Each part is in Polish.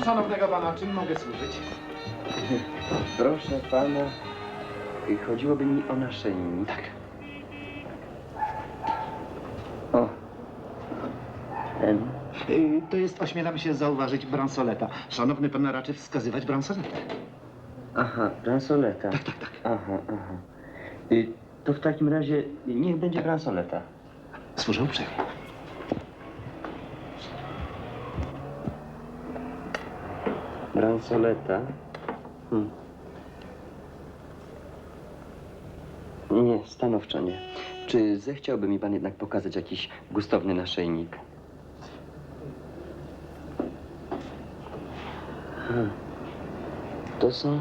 szanownego pana, czym mogę służyć? Proszę pana, chodziłoby mi o naszyjnik. Tak. O. Ten. To jest, ośmielam się zauważyć, bransoleta. Szanowny pan raczy wskazywać bransoletę. Aha, bransoleta. Tak, tak, tak. Aha, aha. To w takim razie niech będzie bransoleta. Służę uprzejmie. Bransoleta. Nie, stanowczo nie. Czy zechciałby mi pan jednak pokazać jakiś gustowny naszyjnik? To są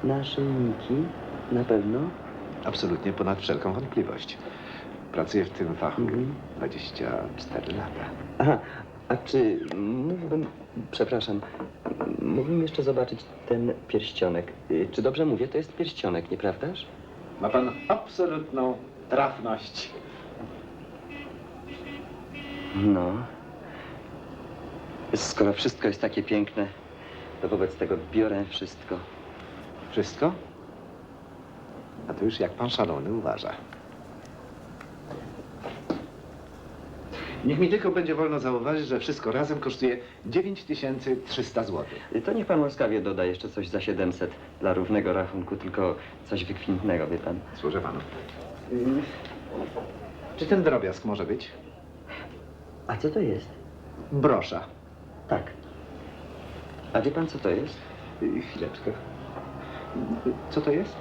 naszyjniki? Na pewno? Absolutnie ponad wszelką wątpliwość. Pracuję w tym fachu 24 lata. Aha, a czy mógłbym, przepraszam, mógłbym jeszcze zobaczyć ten pierścionek? Czy dobrze mówię? To jest pierścionek, nieprawdaż? Ma pan absolutną trafność. No. Skoro wszystko jest takie piękne, to wobec tego biorę wszystko. Wszystko? A to już jak pan szalony uważa. Niech mi tylko będzie wolno zauważyć, że wszystko razem kosztuje 9300 zł. To niech pan łaskawie doda jeszcze coś za 700 dla równego rachunku, tylko coś wykwintnego, wie pan. Służę panu. Czy ten drobiazg może być? A co to jest? Brosza. Tak. A wie pan, co to jest? Chwileczkę. Co to jest?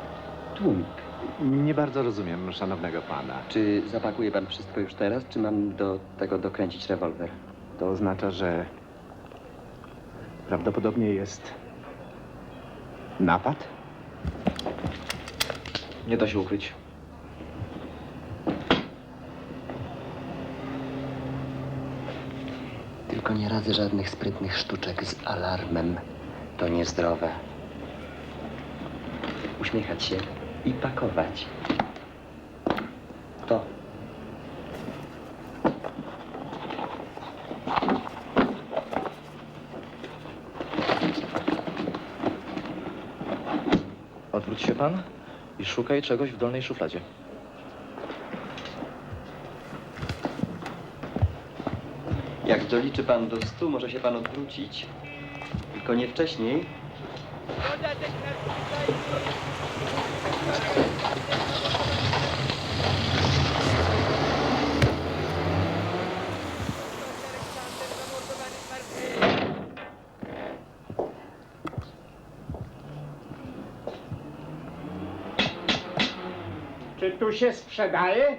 Tłumik. Nie bardzo rozumiem szanownego pana. Czy zapakuje pan wszystko już teraz, czy mam do tego dokręcić rewolwer? To oznacza, że prawdopodobnie jest napad? Nie da się ukryć. Tylko nie radzę żadnych sprytnych sztuczek z alarmem. To niezdrowe. Uśmiechać się i pakować. To. Odwróć się pan i szukaj czegoś w dolnej szufladzie. Jak doliczy pan do 100, może się pan odwrócić. Tylko nie wcześniej. Czy tu się sprzedaje?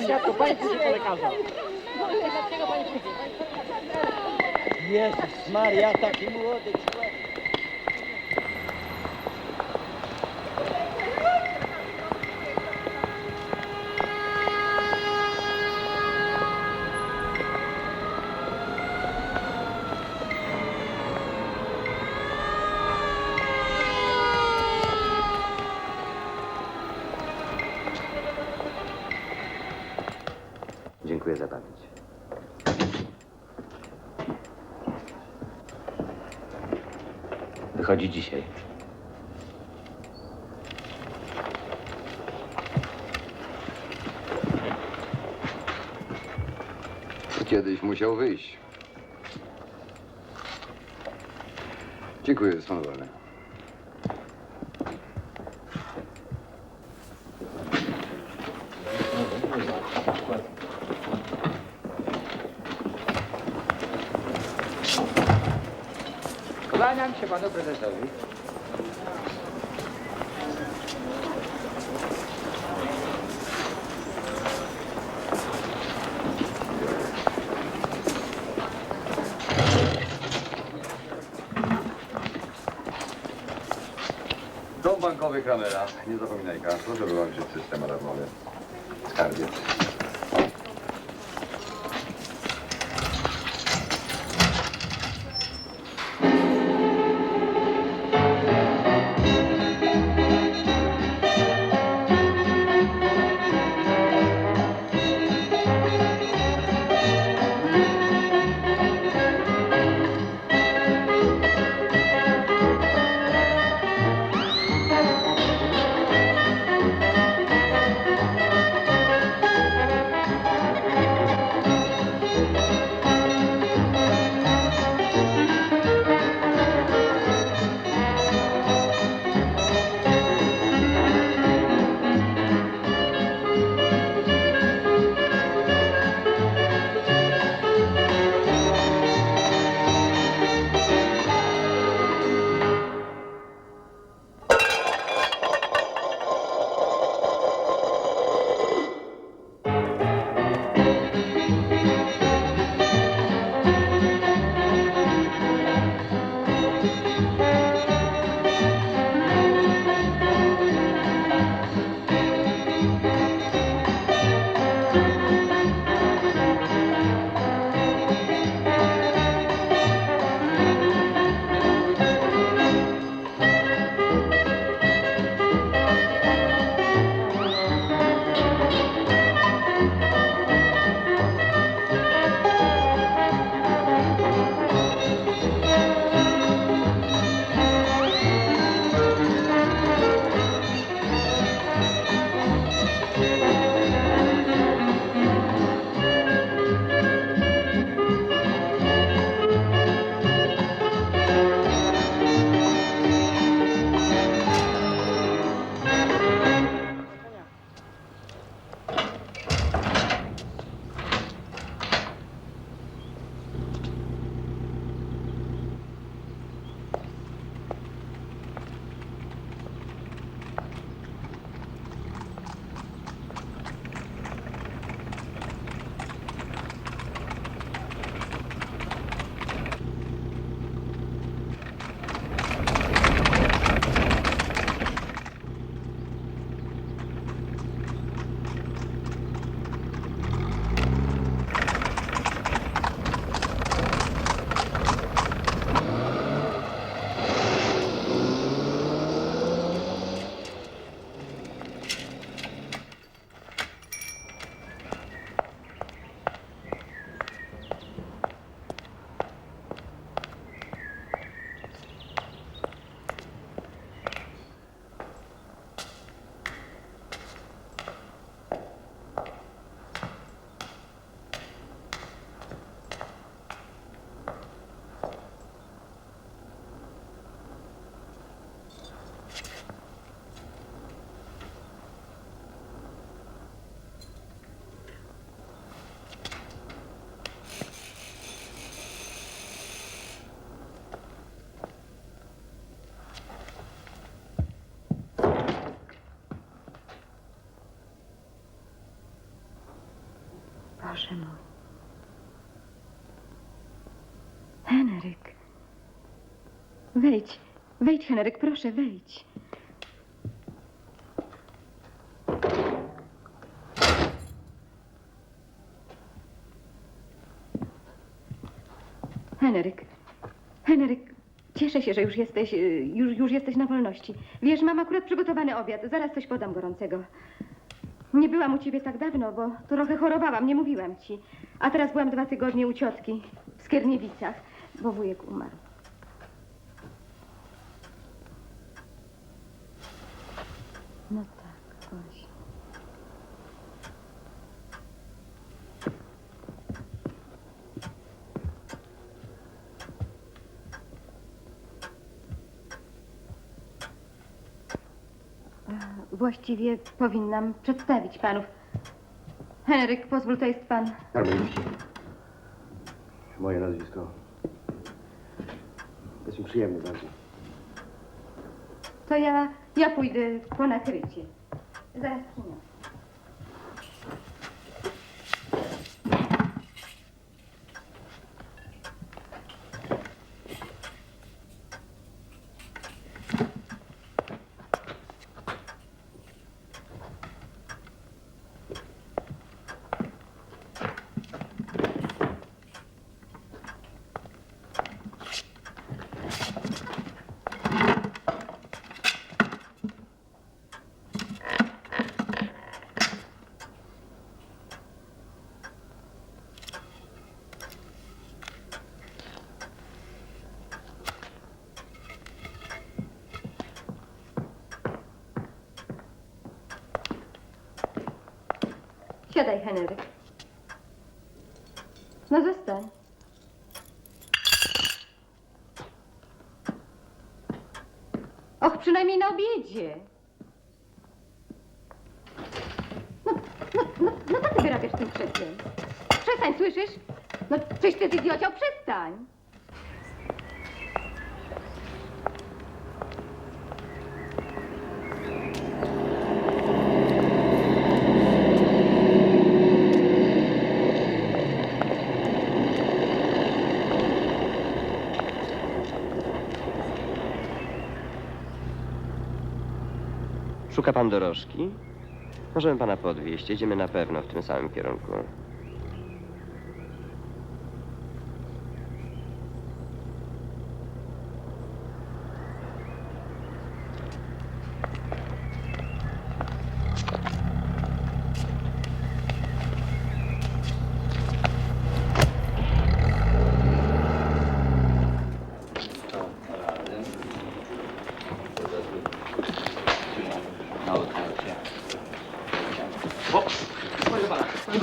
Światło, pani pójdzie po lekarza. Jezus Maria, taki młody człowiek. spróbuję zabawić. Wychodzi dzisiaj. Kiedyś musiał wyjść. Dziękuję, jest pan wolny. Kłaniam się panu prezesowi. Dom bankowy Kramera. Nie zapominajka. Proszę wyłączyć system alarmowy. Skarbiec. Boże mój. Henryk. Wejdź. Wejdź, Henryk, proszę, wejdź. Henryk. Henryk, cieszę się, że już jesteś, już jesteś na wolności. Wiesz, mam akurat przygotowany obiad. Zaraz coś podam gorącego. Nie byłam u ciebie tak dawno, bo trochę chorowałam, nie mówiłam ci. A teraz byłam 2 tygodnie u ciotki w Skierniewicach, bo wujek umarł. No tak, właśnie. Właściwie powinnam przedstawić panów. Henryk, pozwól, to jest pan. Karmelicki. Moje nazwisko. Jest mi przyjemny bardzo. To ja pójdę po nakrycie. Zaraz przyniosę. Siadaj, Henryk. No zostań. Och, przynajmniej na obiedzie. No co ty wyrabiasz tym krzesłem? Przestań, słyszysz? No czyś ty idiociał, przestań. Szuka pan dorożki? Możemy pana podwieźć. Jedziemy na pewno w tym samym kierunku.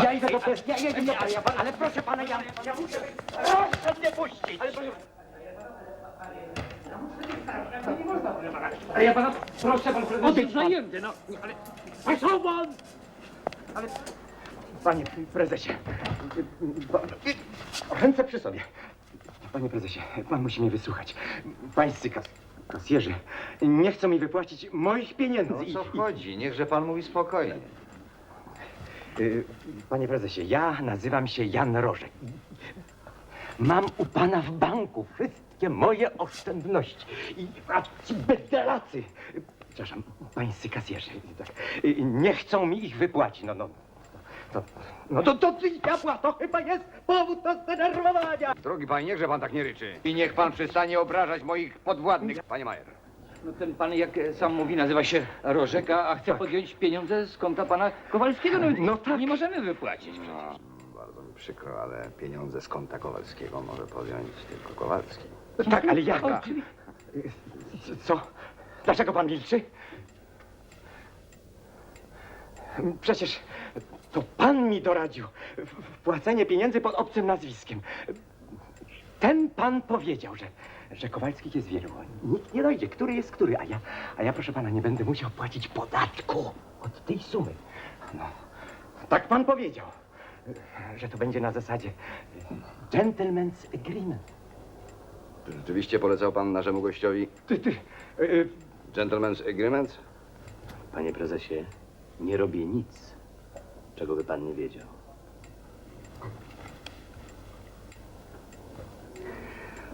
Ja idę do też, ja idę do ale proszę pana, ja muszę... Proszę mnie puścić! Ale proszę... Nie można, proszę pana. Ale ja pana, proszę pan, prezes... Odejdź zajęty, no. Ale... Proszę pan! Ale... Panie prezesie... Ręce przy sobie. Panie prezesie, pan musi mnie wysłuchać. Pańscy kasjerzy nie chcą mi wypłacić moich pieniędzy. O co chodzi? Niechże pan mówi spokojnie. Panie prezesie, ja nazywam się Jan Rożek. Mam u pana w banku wszystkie moje oszczędności. A ci bedelacy, przepraszam, pańscy kasjerzy, tak, nie chcą mi ich wypłacić. To diabła, to chyba jest powód do zdenerwowania. Drogi panie, niechże pan tak nie ryczy. I niech pan przestanie obrażać moich podwładnych. Panie Majer. No ten pan, jak sam mówi, nazywa się Rożek, a chce podjąć pieniądze z konta pana Kowalskiego. No tak. Nie możemy wypłacić. No, bardzo mi przykro, ale pieniądze z konta Kowalskiego może podjąć tylko Kowalski. Tak, ale jak? Co? Dlaczego pan milczy? Przecież to pan mi doradził wpłacenie pieniędzy pod obcym nazwiskiem. Ten pan powiedział, że Kowalskich jest wielu. Nikt nie dojdzie, który jest który, a ja, proszę pana, nie będę musiał płacić podatku od tej sumy. No, tak pan powiedział, że to będzie na zasadzie gentleman's agreement. Rzeczywiście polecał pan naszemu gościowi gentleman's agreement? Panie prezesie, nie robię nic, czego by pan nie wiedział.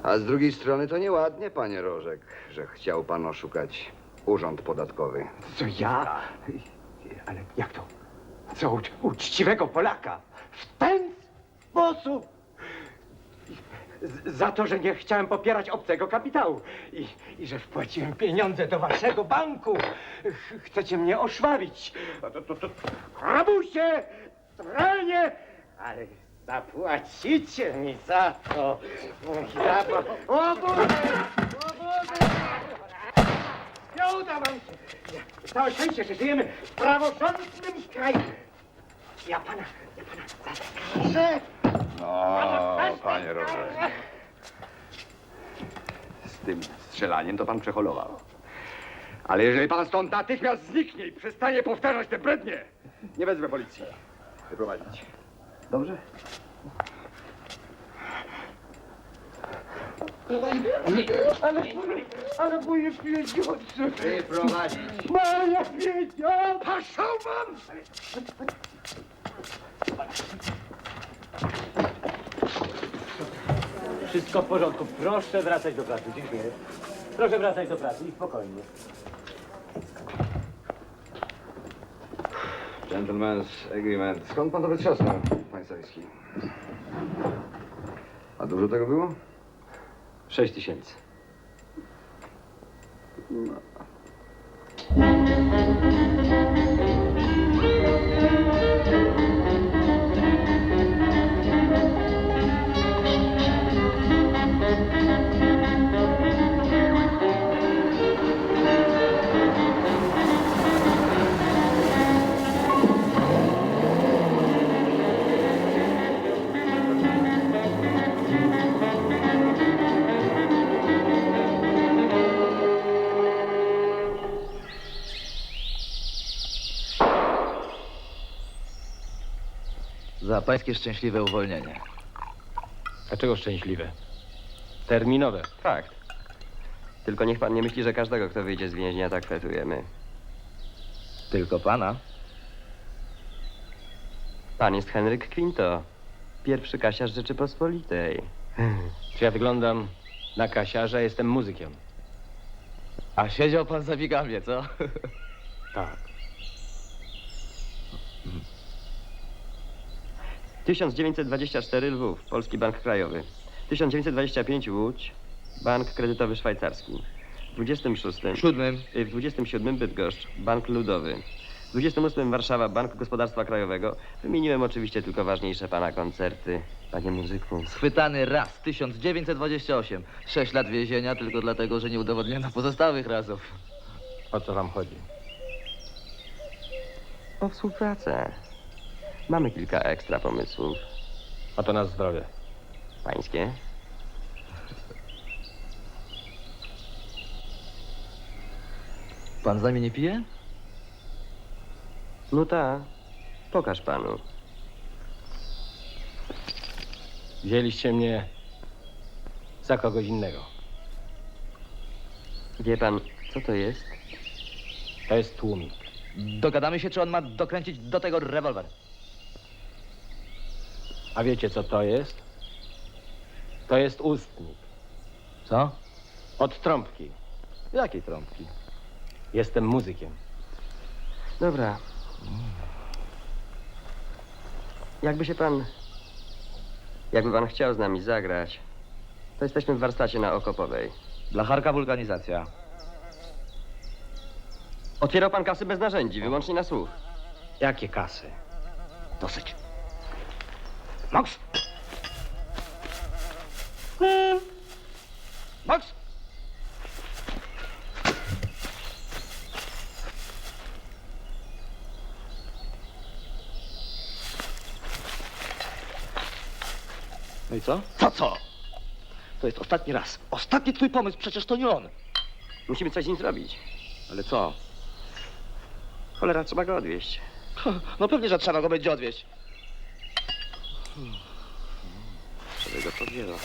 A z drugiej strony to nieładnie, panie Rożek, że chciał pan oszukać urząd podatkowy. Co ja? Ale jak to? Co uczciwego Polaka? W ten sposób? za to, że nie chciałem popierać obcego kapitału i że wpłaciłem pieniądze do waszego banku. Chcecie mnie oszwabić. Rabusie, tralnie, ale zapłacicie mi za to. O Boże! Nie uda wam się. Całe szczęście, że żyjemy w praworządnym kraju. Ja pana zaskarżę. No, panie Rożek. Z tym strzelaniem to pan przeholował. Ale jeżeli pan stąd natychmiast zniknie i przestanie powtarzać te brednie, nie wezmę policji. Wyprowadzić. Dobrze? Ale moje pieniądze. Wyprowadzić. Moje pieniądze. Paszą wam! Wszystko w porządku. Proszę wracać do pracy. Dziękuję. Proszę wracać do pracy i spokojnie. Gentleman's agreement. Skąd pan to wytrzasnął, panie Sajski? A dużo tego było? 6000. Za pańskie szczęśliwe uwolnienie. Dlaczego szczęśliwe? Terminowe. Fakt. Tylko niech pan nie myśli, że każdego, kto wyjdzie z więzienia, tak tretujemy. Tylko pana? Pan jest Henryk Quinto, pierwszy kasiarz Rzeczypospolitej. Czy ja wyglądam na kasiarza? Jestem muzykiem. A siedział pan za bigamie, co? Tak. 1924 Lwów, Polski Bank Krajowy. 1925 Łódź, Bank Kredytowy Szwajcarski. W 26. W 27 Bydgoszcz, Bank Ludowy. W 28 Warszawa, Bank Gospodarstwa Krajowego. Wymieniłem oczywiście tylko ważniejsze pana koncerty, panie muzyku. Schwytany raz, 1928. 6 lat więzienia tylko dlatego, że nie udowodniono pozostałych razów. O co wam chodzi? O współpracę. Mamy kilka ekstra pomysłów. Oto na zdrowie. Pańskie? Pan z nami nie pije? No tak. Pokaż panu. Wzięliście mnie za kogoś innego. Wie pan, co to jest? To jest tłumik. Dogadamy się, czy on ma dokręcić do tego rewolwer. A wiecie, co to jest? To jest ustnik. Co? Od trąbki. Jakiej trąbki? Jestem muzykiem. Dobra. Jakby pan chciał z nami zagrać, to jesteśmy w warsztacie na Okopowej. Blacharka, wulkanizacja. Otwierał pan kasy bez narzędzi, wyłącznie na słuch. Jakie kasy? Dosyć. Max! Max! No i co? Co? To jest ostatni raz. Ostatni twój pomysł, przecież to nie on. Musimy coś z nim zrobić. Ale co? Cholera, trzeba go odwieźć. No pewnie, że trzeba go będzie odwieźć. Żeby go podjęło.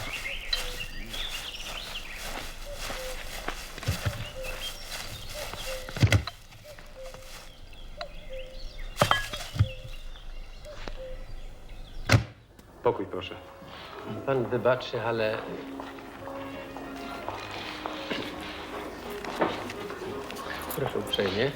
Pokój, proszę. Pan wybaczy, ale... Proszę uprzejmie.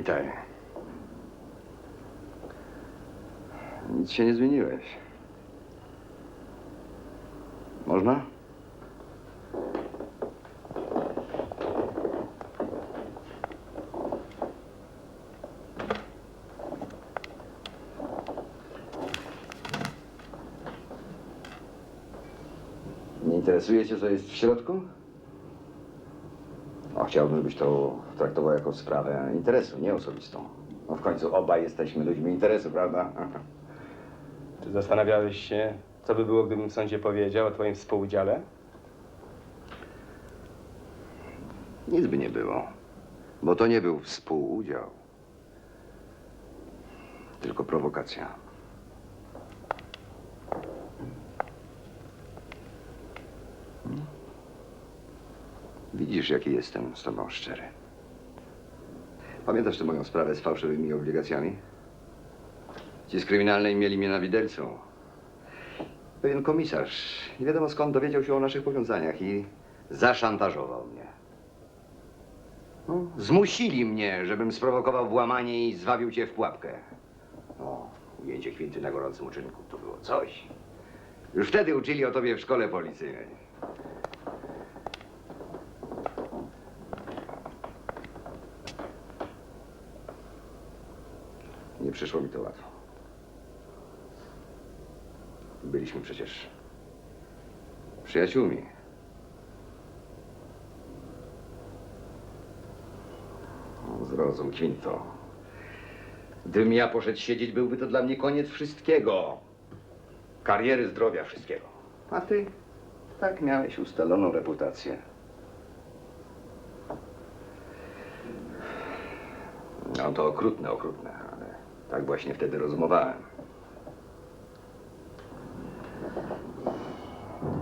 Witaj. Nic się nie zmieniłeś. Można? Nie interesuje cię, co jest w środku? O, chciałbym, żebyś to traktował jako sprawę interesu, nie osobistą. No w końcu obaj jesteśmy ludźmi interesu, prawda? Czy zastanawiałeś się, co by było, gdybym w sądzie powiedział o twoim współudziale? Nic by nie było, bo to nie był współudział, tylko prowokacja. Widzisz, jaki jestem z tobą szczery. Pamiętasz tę moją sprawę z fałszywymi obligacjami? Ci z kryminalnej mieli mnie na widelcu. Pewien komisarz, nie wiadomo skąd, dowiedział się o naszych powiązaniach i zaszantażował mnie. No, zmusili mnie, żebym sprowokował włamanie i zwabił cię w pułapkę. O, ujęcie Kwinty na gorącym uczynku to było coś. Już wtedy uczyli o tobie w szkole policyjnej. Nie przyszło mi to łatwo. Byliśmy przecież przyjaciółmi. No, zrozum, Kwinto. Gdybym ja poszedł siedzieć, byłby to dla mnie koniec wszystkiego. Kariery, zdrowia, wszystkiego. A ty tak miałeś ustaloną reputację. No to okrutne, ale tak właśnie wtedy rozumowałem.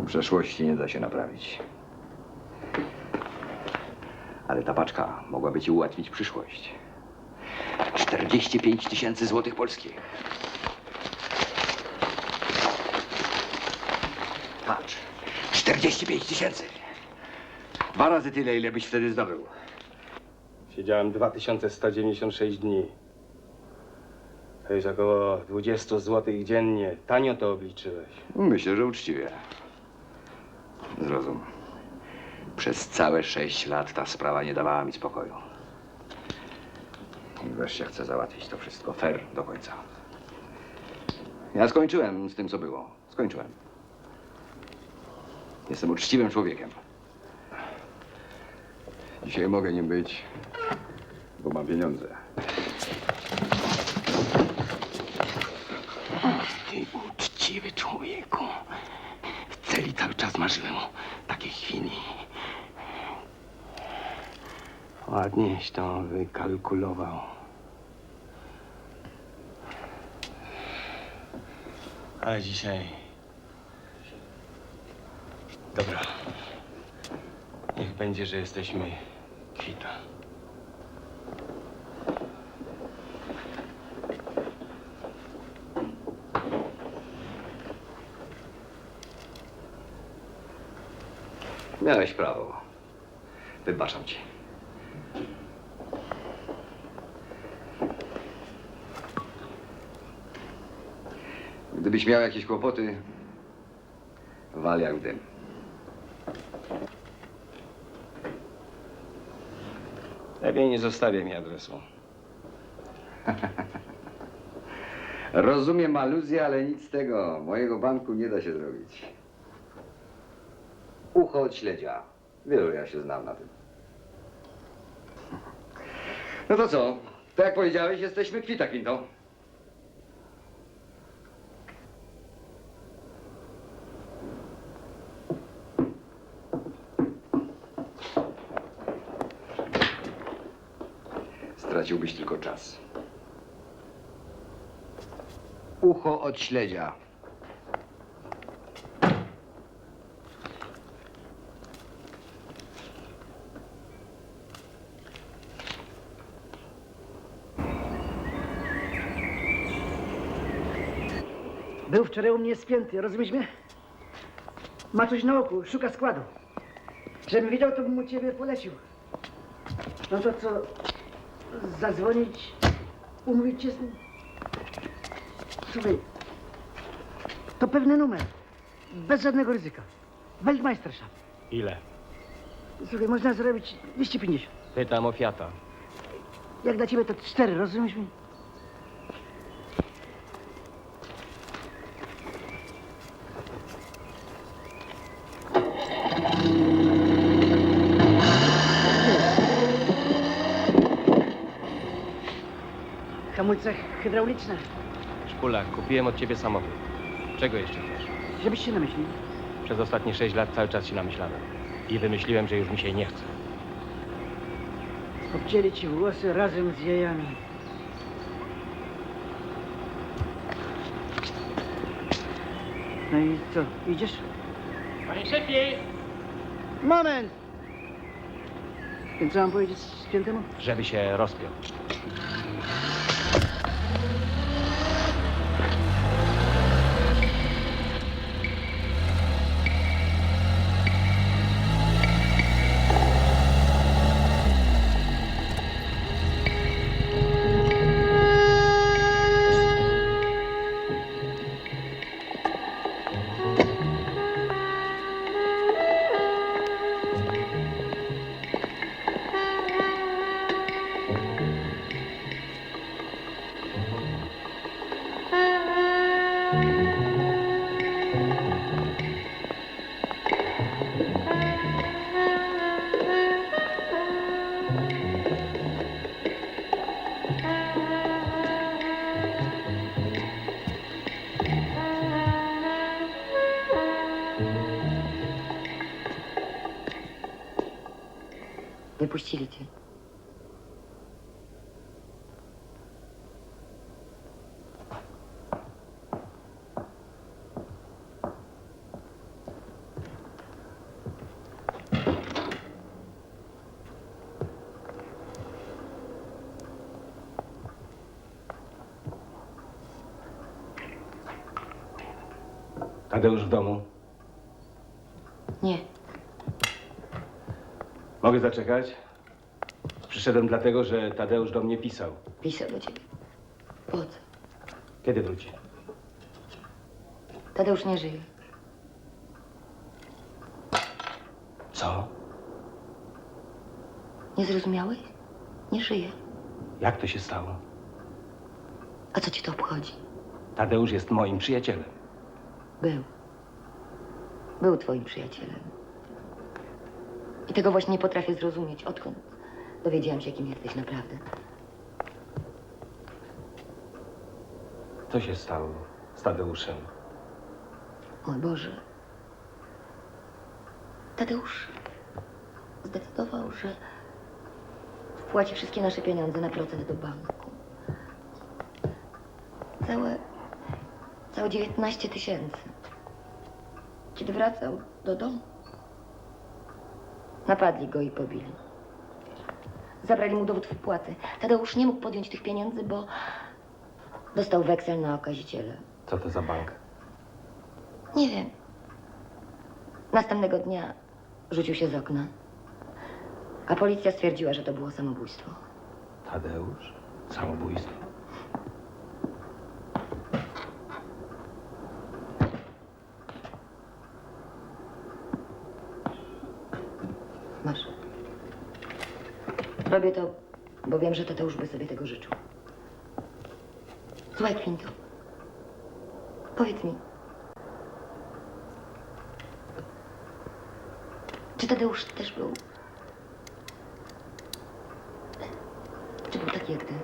Przeszłości nie da się naprawić. Ale ta paczka mogłaby ci ułatwić przyszłość. 45 000 złotych polskich. Patrz, 45 000. 2 razy tyle, ile byś wtedy zdobył. Siedziałem 2196 dni. To jest około 20 zł dziennie. Tanio to obliczyłeś. Myślę, że uczciwie. Zrozum. Przez całe 6 lat ta sprawa nie dawała mi spokoju. I wreszcie chcę załatwić to wszystko fair do końca. Ja skończyłem z tym, co było. Skończyłem. Jestem uczciwym człowiekiem. Dzisiaj mogę nim być, bo mam pieniądze. Ty uczciwy człowieku. W celi cały czas marzyłem o takiej chwili. Ładnieś to wykalkulował. Ale dzisiaj... Dobra. Niech będzie, że jesteśmy kwita. Miałeś prawo. Wybaczam ci. Gdybyś miał jakieś kłopoty, wal jak dym. Lepiej nie zostawię mi adresu. Rozumiem aluzję, ale nic z tego. Mojego banku nie da się zrobić. Ucho od śledzia. Wielu ja się znam na tym. No to co? To jak powiedziałeś, jesteśmy kwita, Kwinto. Straciłbyś tylko czas. Ucho od śledzia. Był wczoraj u mnie spięty, rozumiesz mnie? Ma coś na oku, szuka składu. Żebym wiedział, to bym mu ciebie polecił. No to co? zadzwonić, umówić się z nim. Słuchaj, to pewny numer. Bez żadnego ryzyka. Weltmeisterschaft. Ile? Słuchaj, można zrobić 250. Pytam o Fiata. Jak dla ciebie to 4, rozumiesz mnie? Hamulce hydrauliczne. Szpula, kupiłem od ciebie samochód. Czego jeszcze chcesz? Żebyś się namyślił. Przez ostatnie 6 lat cały czas się namyślałem. I wymyśliłem, że już mi się nie chce. Obcięli ci włosy razem z jajami. No i co, idziesz? Panie szefie! Moment! Więc co mam powiedzieć świętemu? Żeby się rozpiął. Wypuścili cię. Tadeusz w domu. Nie. Mogę zaczekać? Przyszedłem dlatego, że Tadeusz do mnie pisał. Pisał do ciebie. Po co? Kiedy wróci? Tadeusz nie żyje. Co? Nie zrozumiałeś? Nie żyje. Jak to się stało? A co ci to obchodzi? Tadeusz jest moim przyjacielem. Był. Był twoim przyjacielem. I tego właśnie nie potrafię zrozumieć, odkąd dowiedziałam się, kim jesteś naprawdę. Co się stało z Tadeuszem? Mój Boże. Tadeusz zdecydował, że wpłaci wszystkie nasze pieniądze na procent do banku. Całe 19 000. Kiedy wracał do domu, napadli go i pobili. Zabrali mu dowód wpłaty. Tadeusz nie mógł podjąć tych pieniędzy, bo dostał weksel na okaziciela. Co to za bank? Nie wiem. Następnego dnia rzucił się z okna. A policja stwierdziła, że to było samobójstwo. Tadeusz? Samobójstwo? Masz. Robię to, bo wiem, że Tadeusz by sobie tego życzył. Słuchaj, Kwinto. Powiedz mi. Czy Tadeusz też był... Czy był taki jak ty?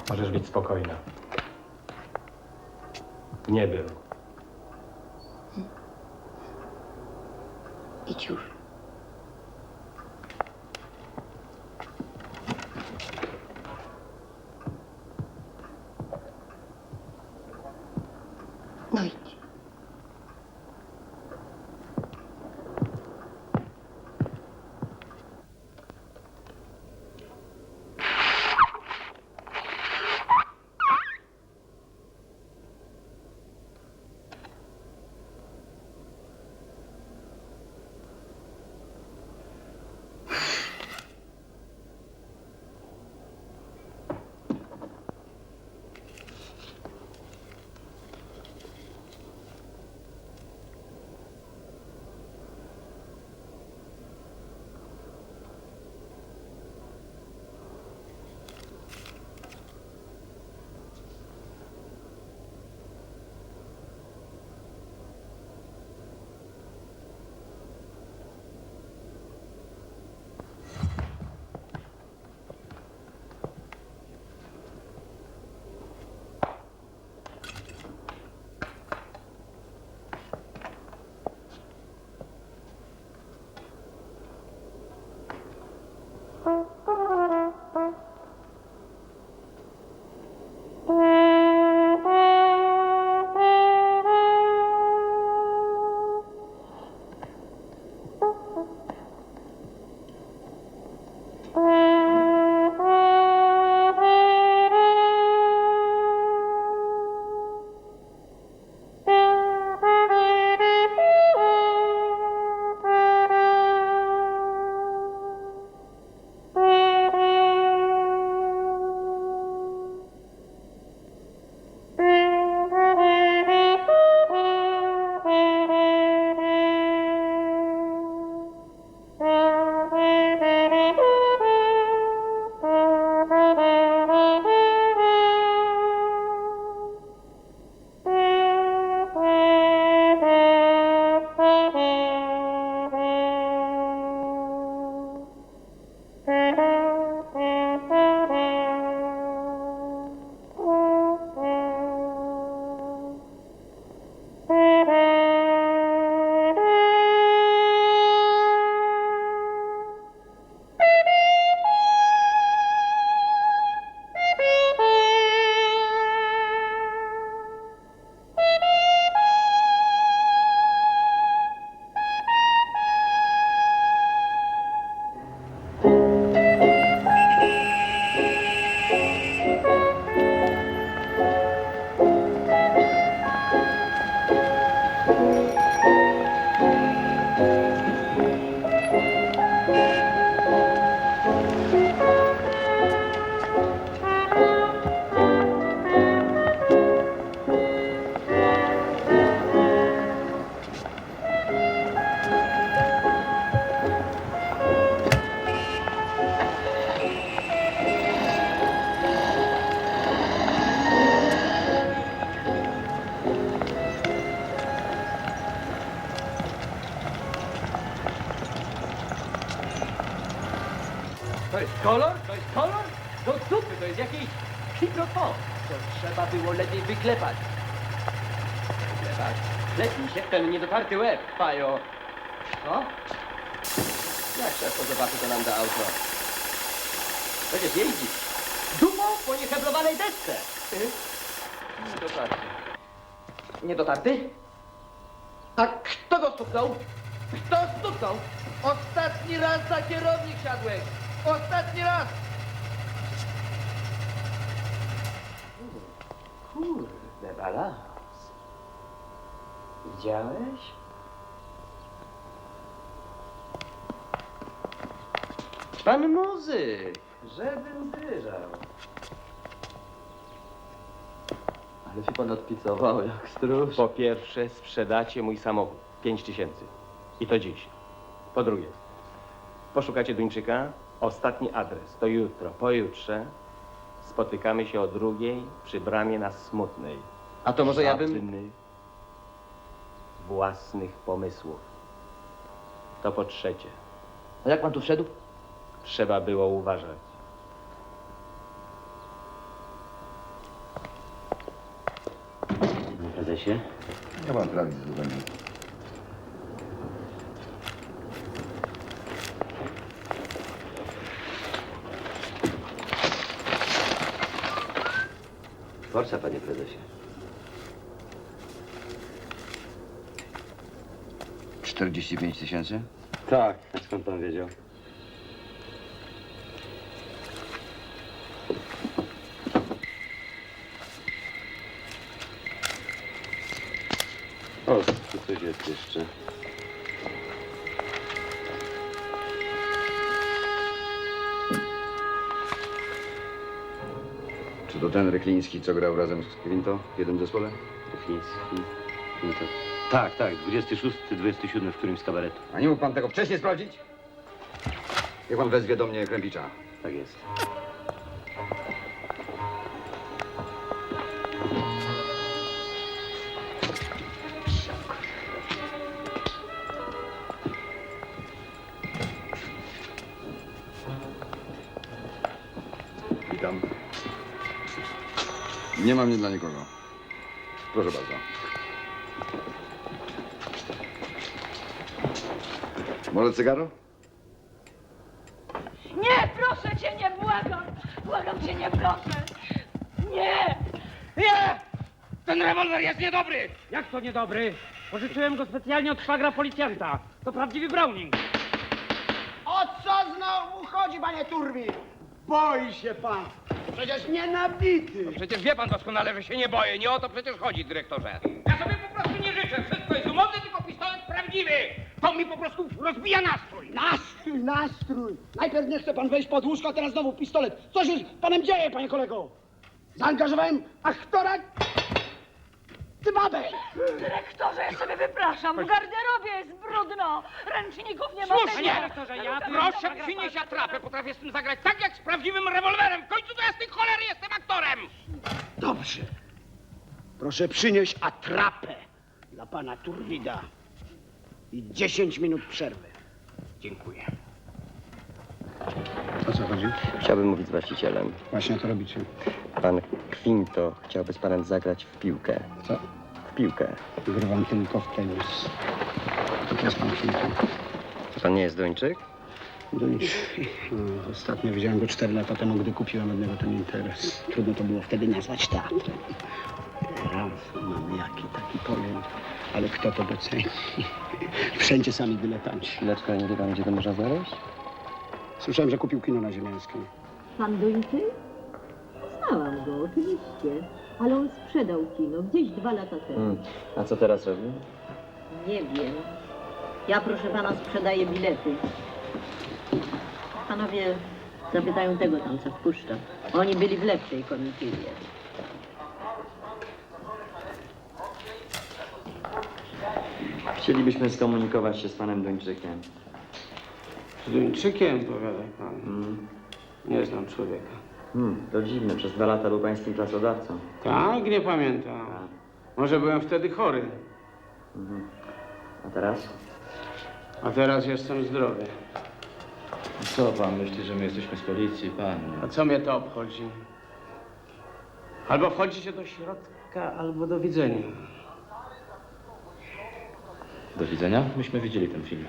Możesz być spokojna. Nie był. Idź już. No idź. To jest kolor? To jest kolor? Do dupy, to jest jakieś hipnoto. To trzeba było lepiej wyklepać. Wyklepać? Lepiej się w ten niedotarty łeb, pajo. Co? Jak szybko zobaczy, to nam da auto. Będziesz jeździć dumą po nieheblowanej desce. Niedotarty. Niedotarty? A kto go stuknął? Kto stuknął? Ostatni raz za kierownik siadłeś. Ostatni raz. Kurde, balans. Widziałeś? Pan muzyk, żebym wyżał. Ale się pan odpicował jak stróż. Po pierwsze, sprzedacie mój samochód. 5000. I to dziś. Po drugie, poszukacie Duńczyka. Ostatni adres to jutro, pojutrze. Spotykamy się o 2:00 przy bramie na Smutnej. A to może ja bym... Żadnych własnych pomysłów. To po trzecie. A jak pan tu wszedł? Trzeba było uważać. Panie prezesie? Ja mam prawie zupełnie. Forza, panie prezesie. 45 000? Tak, a skąd pan wiedział? O, tu coś jest jeszcze. Czy to ten Rykliński, co grał razem z Quinto w jednym zespole? Chiński. Tak, 26, 27 w którymś z kabaretu. A nie mógł pan tego wcześniej sprawdzić? Niech pan wezwie do mnie Krępicza. Tak jest. Witam. Nie ma mnie dla nikogo. Proszę bardzo. Może cygaro? Nie, proszę cię, nie, błagam! Błagam cię, nie, proszę! Nie! Nie! Ten rewolwer jest niedobry! Jak to niedobry? Pożyczyłem go specjalnie od szwagra policjanta. To prawdziwy Browning. O co znowu chodzi, panie Turbi? Boi się pan. Przecież nie nabity. Przecież wie pan doskonale, że się nie boję. Nie o to przecież chodzi, dyrektorze. Ja sobie po prostu nie życzę. Wszystko jest umowne, tylko pistolet prawdziwy. To mi po prostu rozbija nastrój. Nastrój, nastrój. Najpierw nie chce pan wejść pod łóżko, a teraz znowu pistolet. Co się z panem dzieje, panie kolego? Zaangażowałem aktora... Ty babę! Dyrektorze, ja sobie wypraszam, w garderobie jest brudno, ręczników nie ma. Panie dyrektorze, ja proszę przynieść atrapę. Potrafię z tym zagrać tak jak z prawdziwym rewolwerem. W końcu to ja z tych cholery jestem aktorem. Dobrze. Proszę przynieść atrapę dla pana Turwida. I 10 minut przerwy. Dziękuję. O co chodzi? Chciałbym mówić z właścicielem. Właśnie to robicie. Pan Quinto chciałby z panem zagrać w piłkę. Co? W piłkę. Grywam tylko w tenis. To jest pan Quinto. To pan nie jest Duńczyk? Ostatnio widziałem go 4 lata temu, gdy kupiłem od niego ten interes. Trudno to było wtedy nazwać teatrem. Teraz mamy jaki taki polem, ale kto to doceni? Wszędzie sami dyletanci. Chwileczkę, nie wie pan, gdzie to można znaleźć? Słyszałem, że kupił kino na Ziemiańskiej. Pan Duńczyk? Znałam go, oczywiście. Ale on sprzedał kino gdzieś 2 lata temu. A co teraz robi? Nie wiem. Ja, proszę pana, sprzedaję bilety. Panowie zapytają tego tam, co wpuszcza. Oni byli w lepszej komitywie. Chcielibyśmy skomunikować się z panem Duńczykiem. Z Duńczykiem, powiada pan. Nie znam człowieka. To dziwne, przez 2 lata był pańskim pracodawcą. Tak, nie pamiętam. Może byłem wtedy chory. A teraz? A teraz jestem zdrowy. Co pan myśli, że my jesteśmy z policji, pan? A co mnie to obchodzi? Albo wchodzicie do środka, albo do widzenia. Do widzenia? Myśmy widzieli ten film.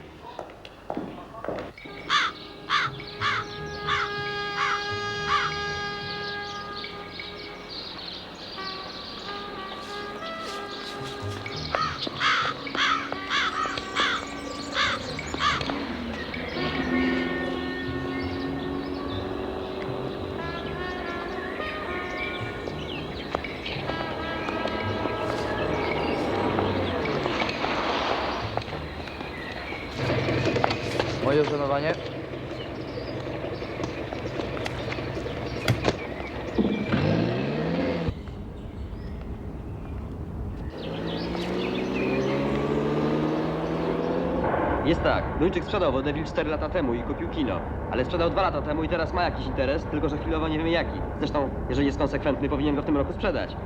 Moje uszanowanie. Jest tak, Duńczyk sprzedał Vodeville 4 lata temu i kupił kino. Ale sprzedał 2 lata temu i teraz ma jakiś interes, tylko że chwilowo nie wiemy jaki. Zresztą, jeżeli jest konsekwentny, powinien go w tym roku sprzedać.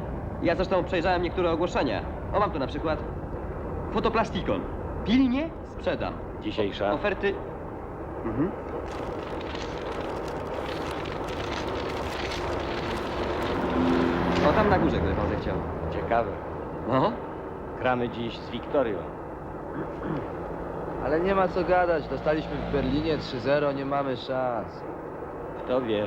Ja zresztą przejrzałem niektóre ogłoszenia. O, mam tu na przykład Fotoplastikon. Pilnie sprzedam. Dzisiejsza. Oferty... O, tam na górze, gdyby pan zechciał. Ciekawe. No? Gramy dziś z Wiktorią. Ale nie ma co gadać. Dostaliśmy w Berlinie 3-0, nie mamy szans. Kto wie?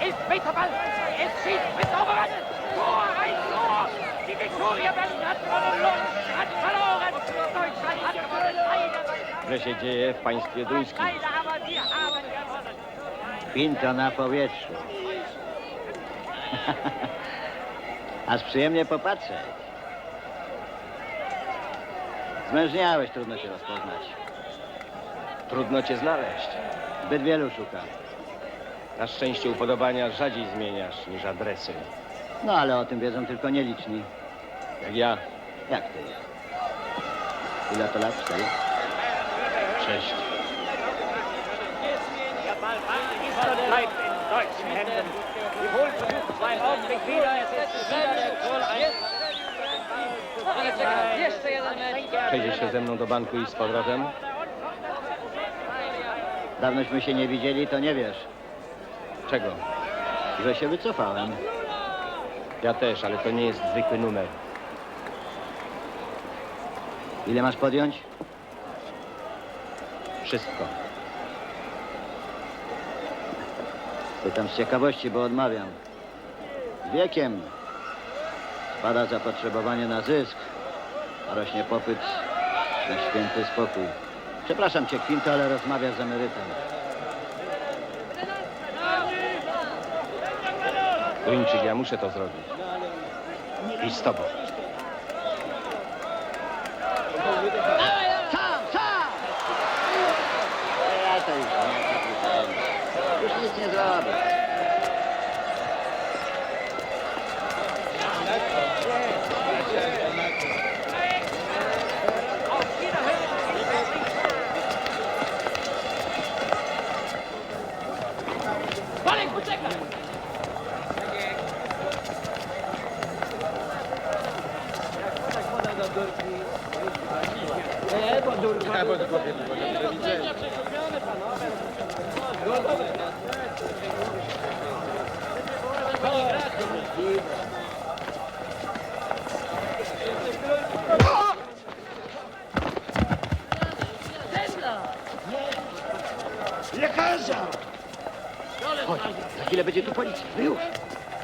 Elfmeterball! Es schießt mit Obermann! Tor, ein Tor! Die Viktoria Berlin hat verloren! Deutschland hat gewonnen! Co się dzieje w państwie duńskim? Aber wir haben gewonnen! Pinto na powietrzu. Aż przyjemnie popatrzeć. Zmężniałeś, trudno się rozpoznać. Trudno cię znaleźć. Zbyt wielu szuka. Na szczęście upodobania rzadziej zmieniasz niż adresy. No ale o tym wiedzą tylko nieliczni. Jak ja. Jak ty? Ile to lat? 4? 6. Der Ball bleibt in deutschen Händen. Die Wohl versucht seinen Augenblick wieder. Es ist wieder der Kohl Jeszcze jeden mecz. Przejdziesz się ze mną do banku i z powrotem? Dawnośmy się nie widzieli, to nie wiesz, Czego? że się wycofałem. Ja też, ale to nie jest zwykły numer. Ile masz podjąć? Wszystko. Pytam z ciekawości, bo odmawiam. Z wiekiem spada zapotrzebowanie na zysk, a rośnie popyt na święty spokój. Przepraszam cię, Quinto, ale rozmawiasz z emerytem. Duńczyk, ja muszę to zrobić. I z tobą. Sam! Ja to już nic nie zrobię. Bolek, poczekaj! Lekarza! Chodź, za chwilę będzie tu policja. No już.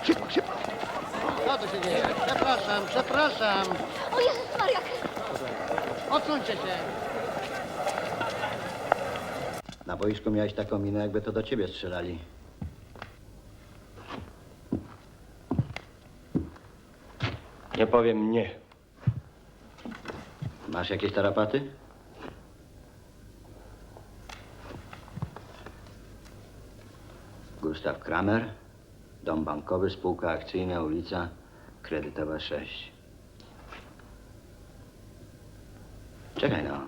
Szybko, szybko. Co tu się dzieje? Przepraszam. O Jezus Maria! Odsuńcie się. Na boisku miałeś taką minę, jakby to do ciebie strzelali. Nie powiem nie. Masz jakieś tarapaty? Gustaw Kramer, dom bankowy, spółka akcyjna, ulica Kredytowa 6. Czekaj no.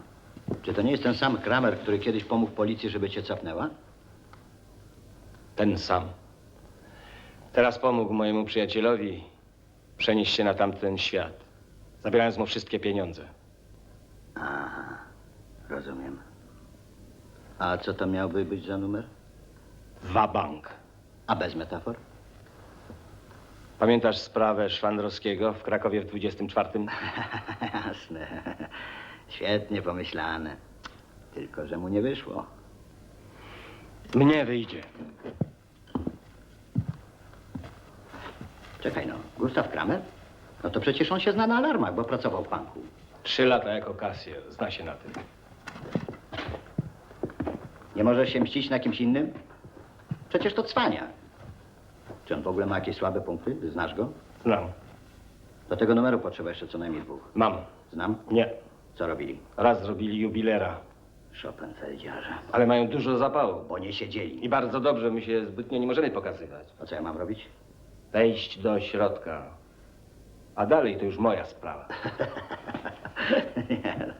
Czy to nie jest ten sam Kramer, który kiedyś pomógł policji, żeby cię cofnęła? Ten sam. Teraz pomógł mojemu przyjacielowi przenieść się na tamten świat, zabierając mu wszystkie pieniądze. Aha, rozumiem. A co to miałby być za numer? Wabank. A bez metafor? Pamiętasz sprawę Szwandrowskiego w Krakowie w 24? Jasne. Świetnie pomyślane. Tylko, że mu nie wyszło. Mnie wyjdzie. Czekaj no, Gustaw Kramer? No to przecież on się zna na alarmach, bo pracował w banku. 3 lata jako kasjer. Zna się na tym. Nie możesz się mścić na kimś innym? Przecież to cwania. Czy on w ogóle ma jakieś słabe punkty? Znasz go? Znam. Do tego numeru potrzeba jeszcze co najmniej 2. Mam. Znam? Nie. Co robili? Raz zrobili jubilera. Schopenfeldziarze. Ale mają dużo zapału. Bo nie siedzieli. I bardzo dobrze, my się zbytnio nie możemy pokazywać. A co ja mam robić? Wejść do środka. A dalej to już moja sprawa. Nie no.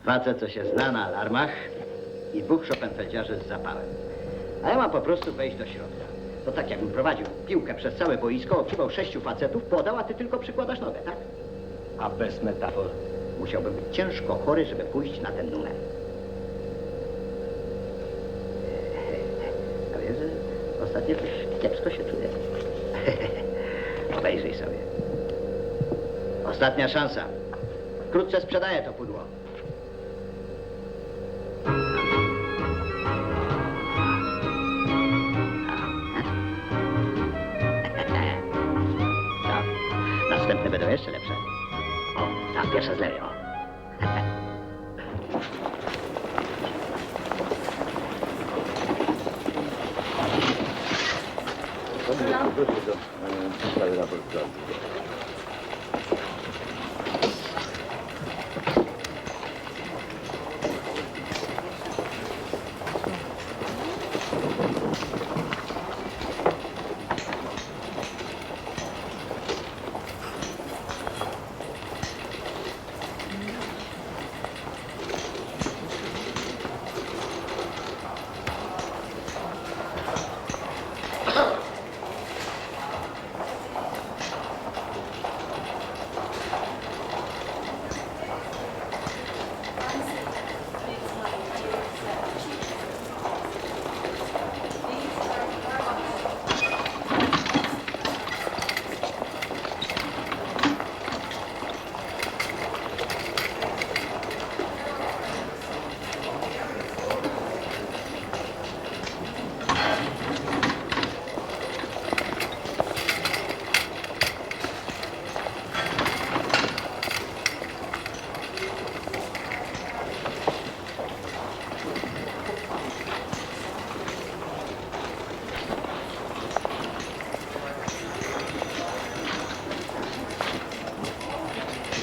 Facet, co się zna na alarmach i 2 Schopenfeldziarzy z zapałem. A ja mam po prostu wejść do środka. To tak jakbym prowadził piłkę przez całe boisko, okiwał 6 facetów, podał, a ty tylko przykładasz nogę, tak? A bez metafor? Musiałbym być ciężko chory, żeby pójść na ten numer. A wiesz, że ostatnio coś kiepsko się czuję. Obejrzyj sobie. Ostatnia szansa. Wkrótce sprzedaję to pudło. Co? Następne będą jeszcze lepsze. O, tam pierwsza z lewej, o.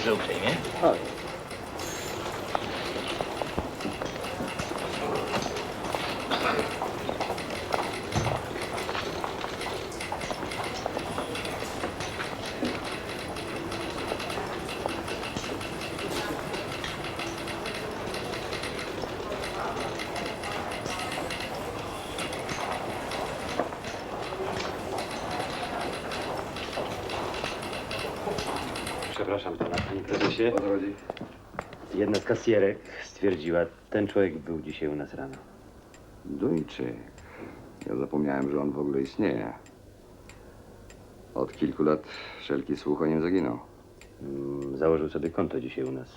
Że uprzejmie? Chodź. Przepraszam pana, panie prezesie. O co chodzi? Jedna z kasjerek stwierdziła, ten człowiek był dzisiaj u nas rano. Duńczyk. Ja zapomniałem, że on w ogóle istnieje. Od kilku lat wszelki słuch o nim zaginął. Założył sobie konto dzisiaj u nas.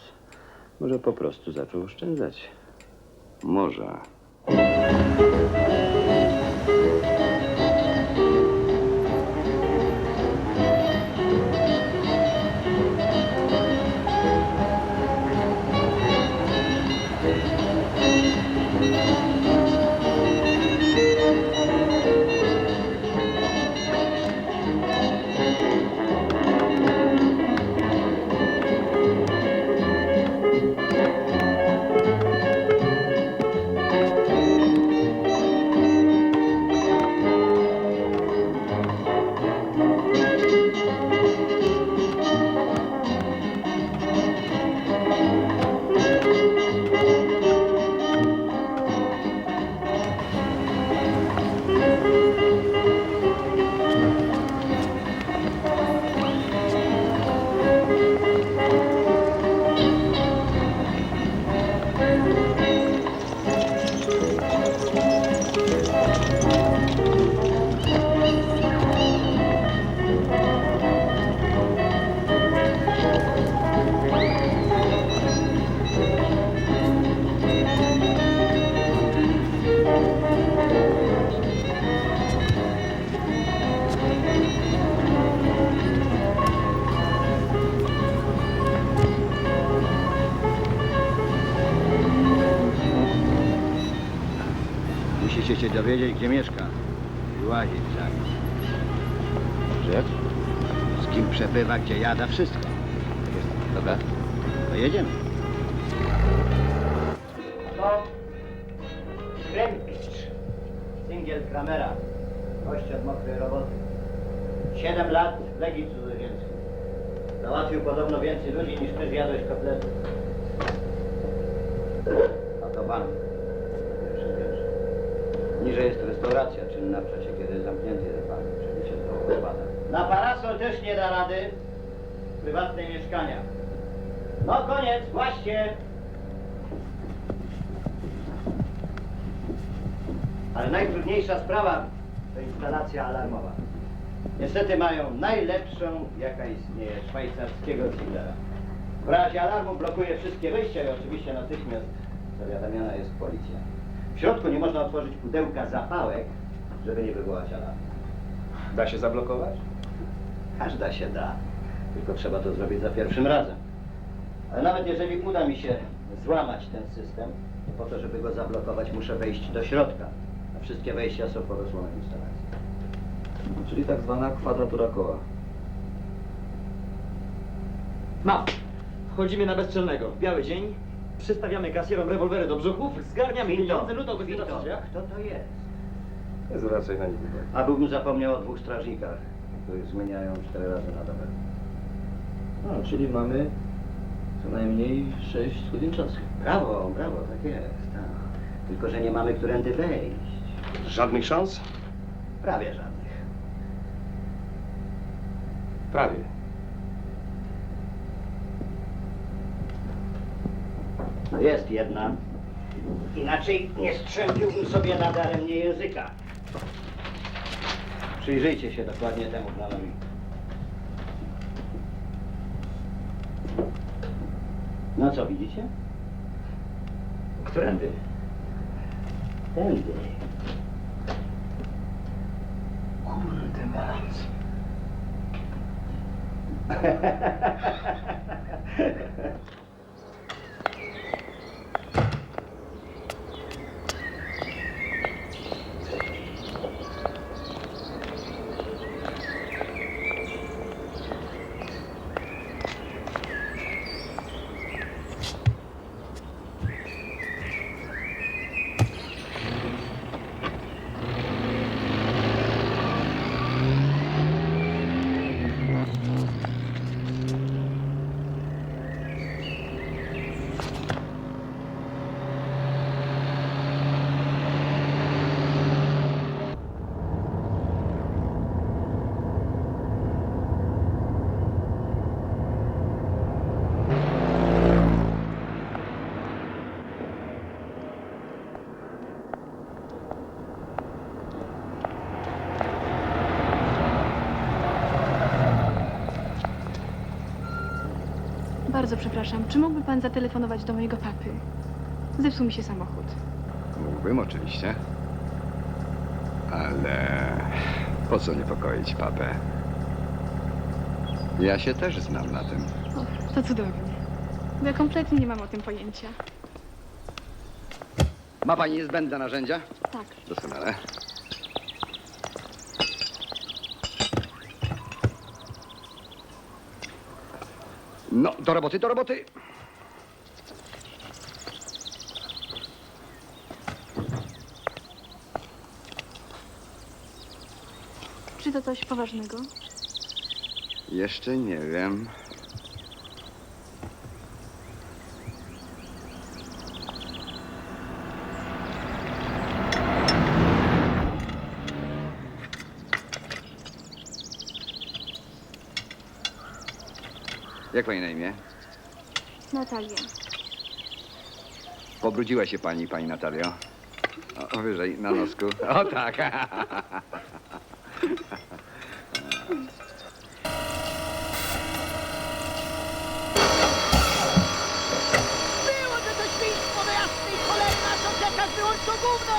Może po prostu zaczął oszczędzać. Może. dowiedzieć, gdzie mieszka. I łazi w sami. Że? Z kim przebywa, gdzie jada, wszystko. Dobra. To jedziemy. No. Kremkicz. Singiel Kramera. Gość od mokrej roboty. 7 lat w Legii Cudzoziemskiej. Załatwił podobno więcej ludzi niż ty zjadłeś kotletów. A to bank. Pierwszy. Niżej jest restauracja czynna w czasie, kiedy zamknięty jest bank. Czyli się trochę odpada. Na parasol też nie da rady. Prywatne mieszkania. No koniec, właśnie. Ale najtrudniejsza sprawa to instalacja alarmowa. Niestety mają najlepszą, jaka istnieje, szwajcarskiego Ziglera. W razie alarmu blokuje wszystkie wyjścia i oczywiście natychmiast zawiadamiana jest policja. W środku nie można otworzyć pudełka zapałek, żeby nie wywołać alarmu. Da się zablokować? Każda się da, tylko trzeba to zrobić za pierwszym razem. Ale nawet jeżeli uda mi się złamać ten system, to po to, żeby go zablokować, muszę wejść do środka. A wszystkie wejścia są po rozłomie instalacji. Czyli tak zwana kwadratura koła. Mam. Wchodzimy na bezczelnego. W biały dzień. Przystawiamy kasjerom rewolwery do brzuchów. Zgarniamy pieniądze. Lutą Kto to jest? Nie zwracaj na nich uwagi. Abym zapomniał o 2 strażnikach, których zmieniają 4 razy na dobę. No, czyli mamy co najmniej 6 godzin czasu. Brawo, tak jest. Tak. Tylko, że nie mamy którędy wejść. Żadnych szans? Prawie żadnych. Prawie. Jest jedna. Inaczej nie strzępiłbym sobie nadaremnie języka. Przyjrzyjcie się dokładnie temu planowi. No co, widzicie? Którędy? Tędy. Kurde mać. Bardzo przepraszam, czy mógłby pan zatelefonować do mojego papy? Zepsuł mi się samochód. Mógłbym oczywiście. Ale po co niepokoić papę? Ja się też znam na tym. O, to cudownie. Bo ja kompletnie nie mam o tym pojęcia. Ma pani niezbędne narzędzia? Tak. Doskonale. No, do roboty, do roboty! Czy to coś poważnego? Jeszcze nie wiem. Jak pani na imię? Natalia. Pobrudziła się pani, pani Natalio. O, wyżej, na nosku. O tak. Było to świństwo do jasnej cholery, na co czekasz, wyłącz to gówno!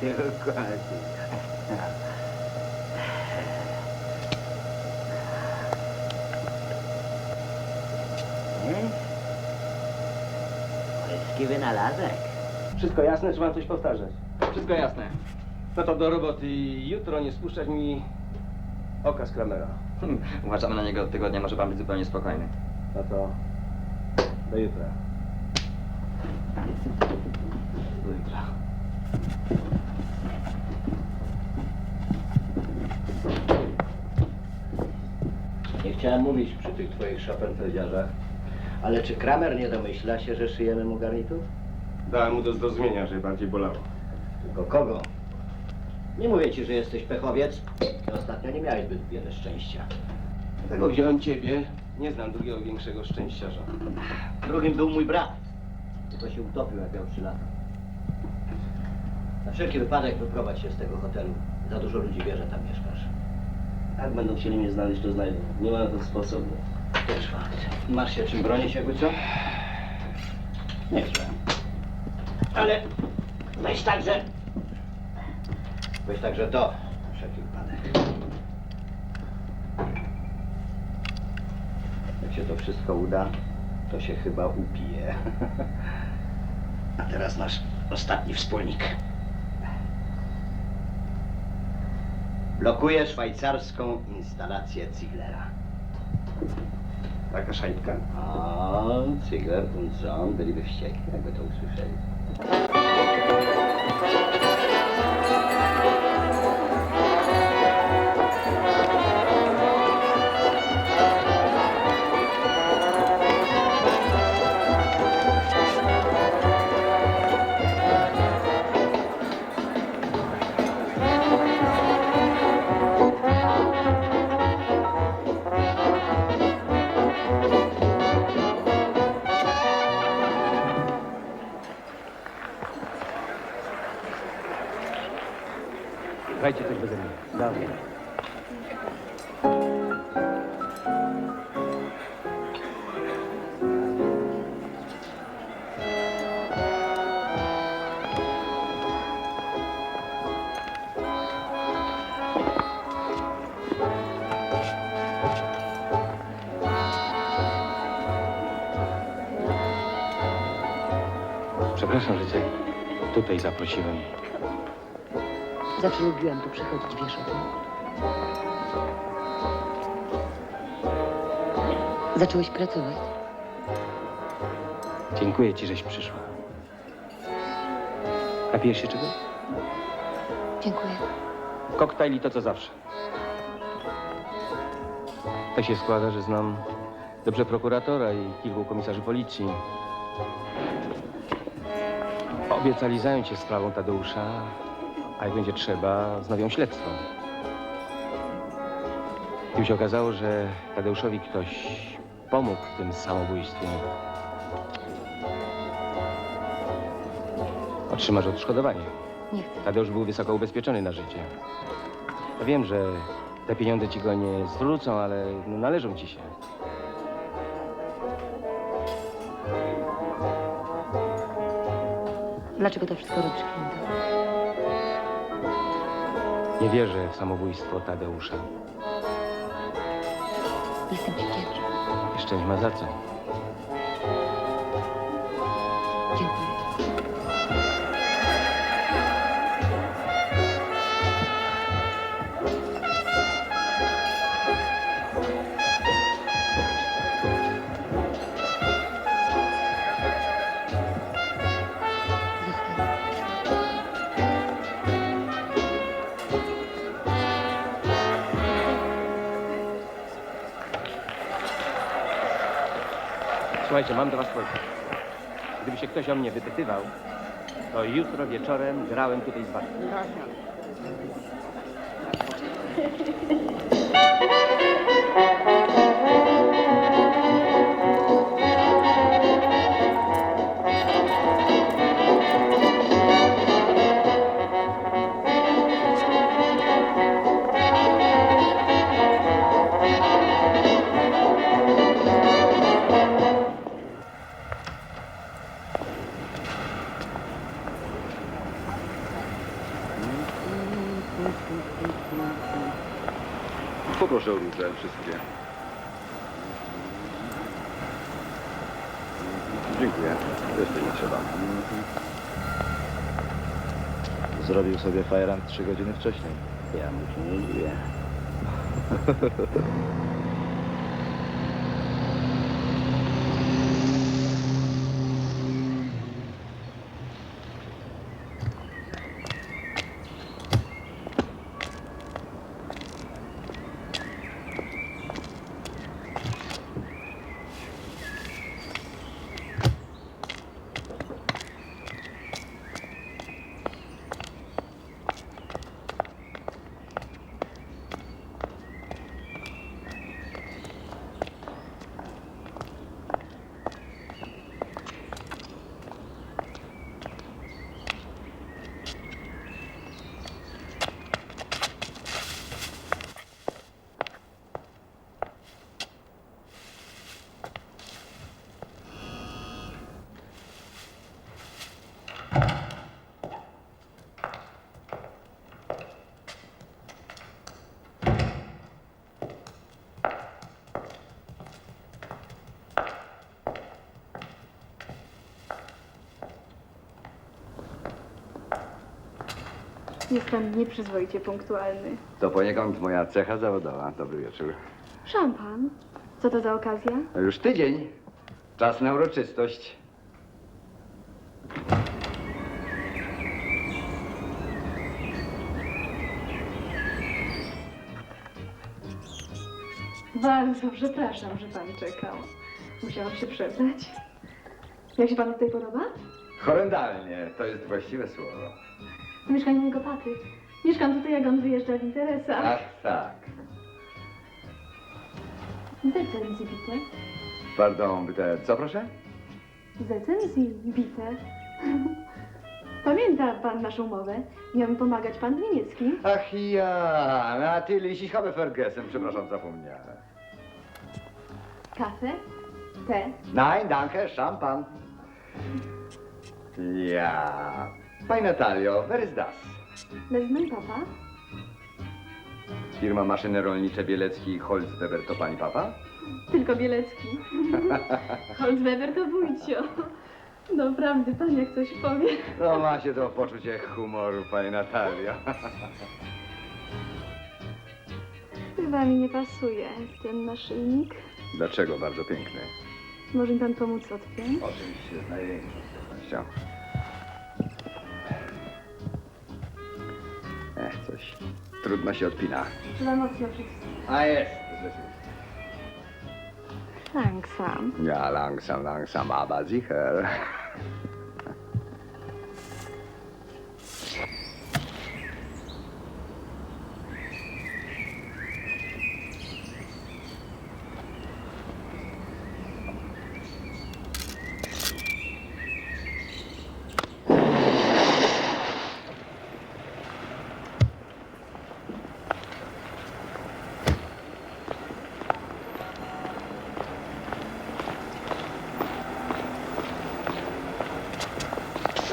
Dokładnie. Polski wynalazek. Wszystko jasne, czy mam coś powtarzać? Wszystko jasne. No to do roboty i jutro nie spuszczać mi oka z Kramera. Uważamy na niego od tygodnia, może pan być zupełnie spokojny. No to do jutra. Do jutra. Nie chciałem mówić przy tych twoich szapenfeldziarzach, ale czy Kramer nie domyśla się, że szyjemy mu garnitur? Dałem mu do zrozumienia, że bardziej bolało. Tylko kogo? Nie mówię ci, że jesteś pechowiec. Ty ostatnio nie miałeś zbyt wiele szczęścia. Dlatego wziąłem ciebie. Nie znam drugiego większego szczęściarza. Drugim był mój brat. Tylko się utopił, jak miał 3 lata. Na wszelki wypadek wyprowadź się z tego hotelu. Za dużo ludzi wie, że tam mieszkasz. Jak będą chcieli mnie znaleźć, to znajdą. Nie ma na to sposobu. Też fakt. Masz się czym bronić, jakby co? Nieźle. Ale weź także... Weź także to, na wszelki wypadek. Jak się to wszystko uda, to się chyba upije. A teraz nasz ostatni wspólnik. Blokuje szwajcarską instalację Ziglera. Taka szajbka. A Ziegler und Sohn byliby wściekli, jakby to usłyszeli. Dajcie coś beze mnie. Dawaj. Przepraszam, że cię tutaj zaprosiłem. Zawsze lubiłam tu przychodzić, wiesz o tym. Zacząłeś pracować? Dziękuję ci, żeś przyszła. Napijesz się czego? Dziękuję. Koktajl i to, co zawsze. Tak się składa, że znam dobrze prokuratora i kilku komisarzy policji. Obiecali zająć się sprawą Tadeusza, a jak będzie trzeba, wznowią śledztwo. Już się okazało, że Tadeuszowi ktoś pomógł w tym samobójstwie. Otrzymasz odszkodowanie. Nie chcę. Tadeusz był wysoko ubezpieczony na życie. Ja wiem, że te pieniądze ci go nie zwrócą, ale no, należą ci się. Dlaczego to wszystko robisz, Clinton? Nie wierzę w samobójstwo Tadeusza. Jestem ci wdzięczna. Jeszcze nie ma za co. Dziękuję. Słuchajcie, mam do was prośbę. Gdyby się ktoś o mnie wypytywał, to jutro wieczorem grałem tutaj z wami. Poproszę o róże, wszystkie. Dziękuję. Jeszcze nie trzeba. Zrobił sobie fajrant 3 godziny wcześniej. Ja mu się nie dziwię. Jest pan nieprzyzwoicie punktualny. To poniekąd moja cecha zawodowa. Dobry wieczór. Szampan? Co to za okazja? No już tydzień. Czas na uroczystość. Bardzo przepraszam, że pan czekał. Musiałam się przebrać. Jak się panu tutaj podoba? Horrendalnie. To jest właściwe słowo. To mieszkanie mojego papy. Mieszkam tutaj, jak on wyjeżdża w interesach. Ach, tak. Zecenzji bite. Pardon, bitte. Co proszę? Zecenzji bite. Pamięta pan naszą umowę? Miał mi pomagać pan w niemieckim. Ach ja, natürlich, ich habe vergessen. Przepraszam, zapomniałem. Kawę? Te? Nein, danke, szampan. Ja. Pani Natalio, where is das? Leży papa? Firma Maszyny Rolnicze Bielecki i Holzweber to pani papa? Tylko Bielecki. Holzweber to wujcio. Doprawdy, pan jak coś powie. No ma się to poczucie humoru, pani Natalio. Chyba mi nie pasuje ten naszyjnik. Dlaczego? Bardzo piękny. Może mi pan pomóc odpiąć? Oczywiście, z największą pewnością. Coś trudno się odpina. Trzeba mocno przycisnąć. A jest, rzeczywiście. Langsam. Ja, langsam, langsam, aber sicher.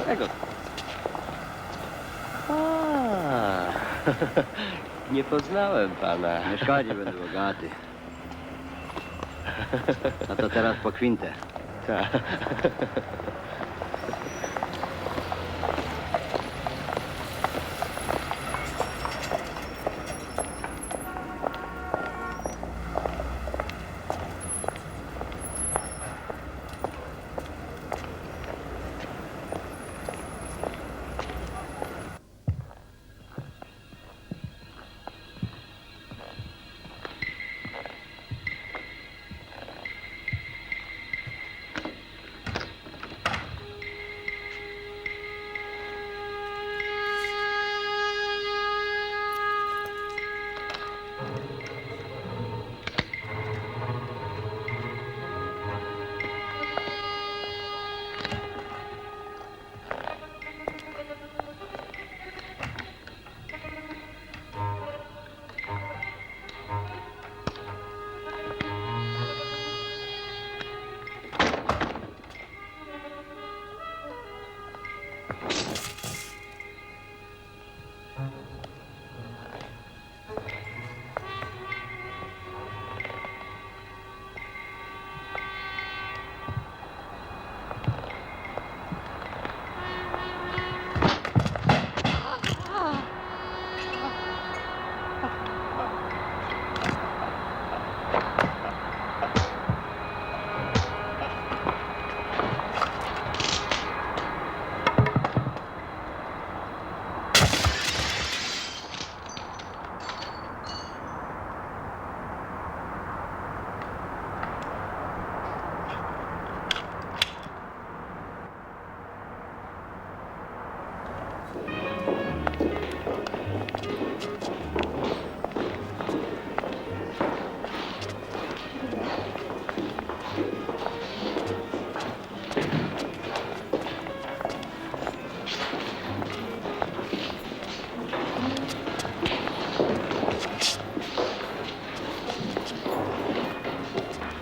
Czego? Nie poznałem pana. Nie szkodzi, będę bogaty. A to teraz po kwintę. Tak.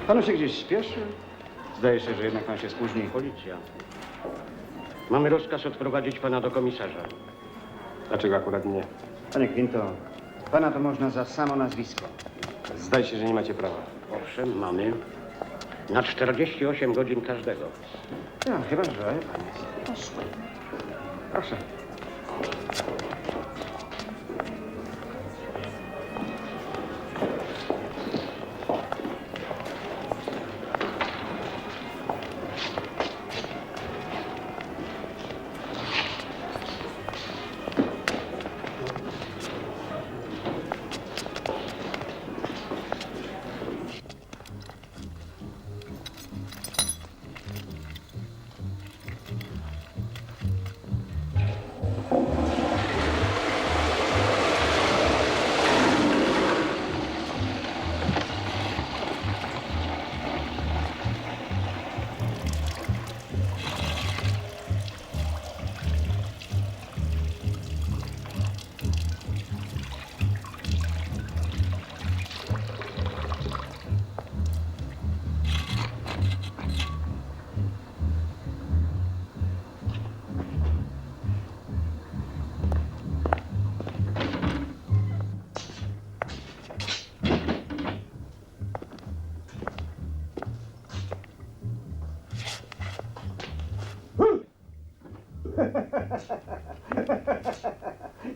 Panu się gdzieś śpieszy? Zdaje się, że jednak pan się spóźni. Policja. Mamy rozkaz odprowadzić pana do komisarza. Dlaczego akurat mnie? Panie Quinto, pana to można za samo nazwisko. Zdaje się, że nie macie prawa. Owszem, mamy. Na 48 godzin każdego. No, chyba, że pan jest. Proszę.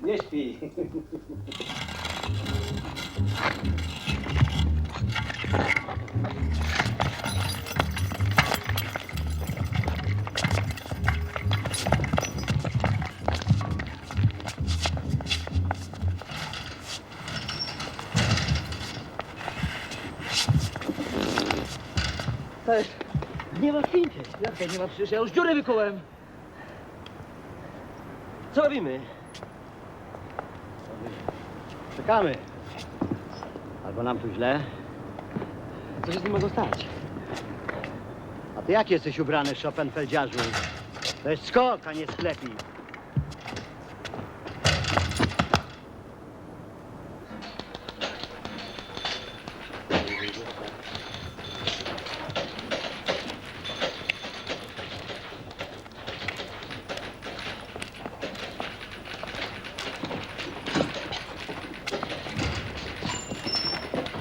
Nie śpi. To jest... Nie ma kwinty. Jak to nie ma? Przecież ja już dziurę wykołem. Co robimy? Czekamy. Albo nam tu źle. Co się z nim mogło stać? A ty jak jesteś ubrany, Schopenfeldziarzu? To jest skok, a nie sklepik.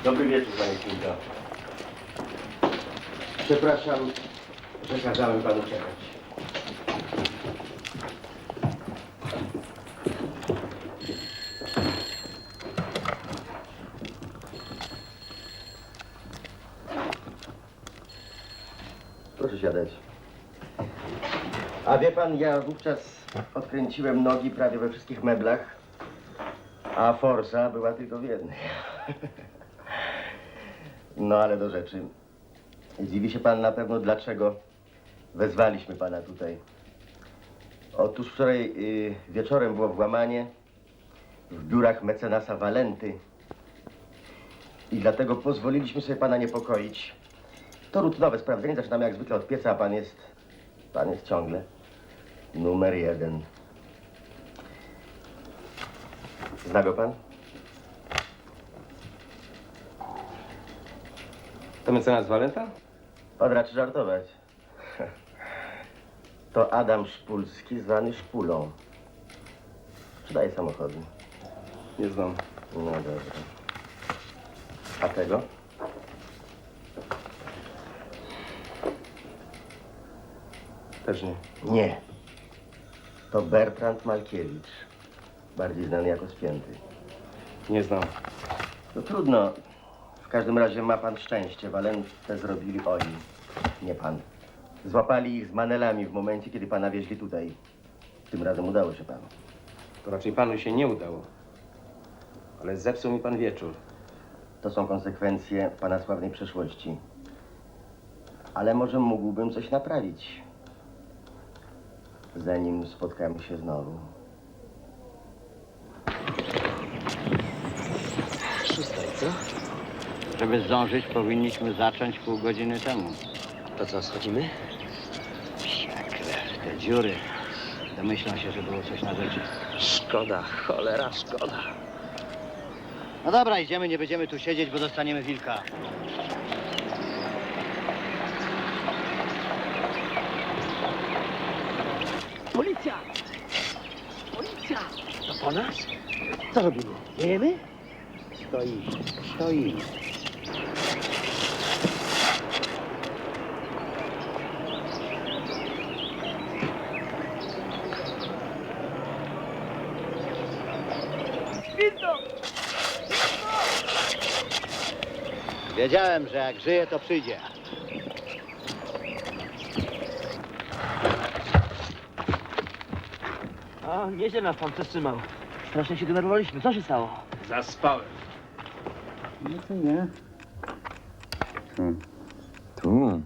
Dobry wieczór, panie Quinto. Przepraszam, że kazałem panu czekać. Proszę siadać. A wie pan, ja wówczas odkręciłem nogi prawie we wszystkich meblach, a forsa była tylko w jednej. No ale do rzeczy. Dziwi się pan na pewno, dlaczego wezwaliśmy pana tutaj. Otóż wczoraj wieczorem było włamanie w biurach mecenasa Walenty i dlatego pozwoliliśmy sobie pana niepokoić. To rutynowe sprawdzenie, zaczynamy jak zwykle od pieca, a pan jest ciągle numer 1. Zna go pan? To mecenas Walenta? Pan raczy żartować. To Adam Szpulski, zwany Szpulą. Sprzedaje samochody. Nie znam. No dobra. A tego? Też nie. Nie. To Bertrand Malkiewicz. Bardziej znany jako Spięty. Nie znam. No trudno. W każdym razie ma pan szczęście. Walentę zrobili oni, nie pan. Złapali ich z manelami w momencie, kiedy pana wieźli tutaj. Tym razem udało się panu. To raczej panu się nie udało. Ale zepsuł mi pan wieczór. To są konsekwencje pana sławnej przeszłości. Ale może mógłbym coś naprawić, zanim spotkamy się znowu. 6, co? Żeby zdążyć, powinniśmy zacząć pół godziny temu. To co, schodzimy? Psia krew, te dziury. Domyślam się, że było coś na rzeczy. Szkoda, cholera, szkoda. No dobra, idziemy, nie będziemy tu siedzieć, bo dostaniemy wilka. Policja! Policja! To po nas? Co robimy? Wiemy? Stoi. Wiedziałem, że jak żyje, to przyjdzie. A, nieźle nas pan przetrzymał. Strasznie się denerwowaliśmy. Co się stało? Zaspałem. No to nie. Tu.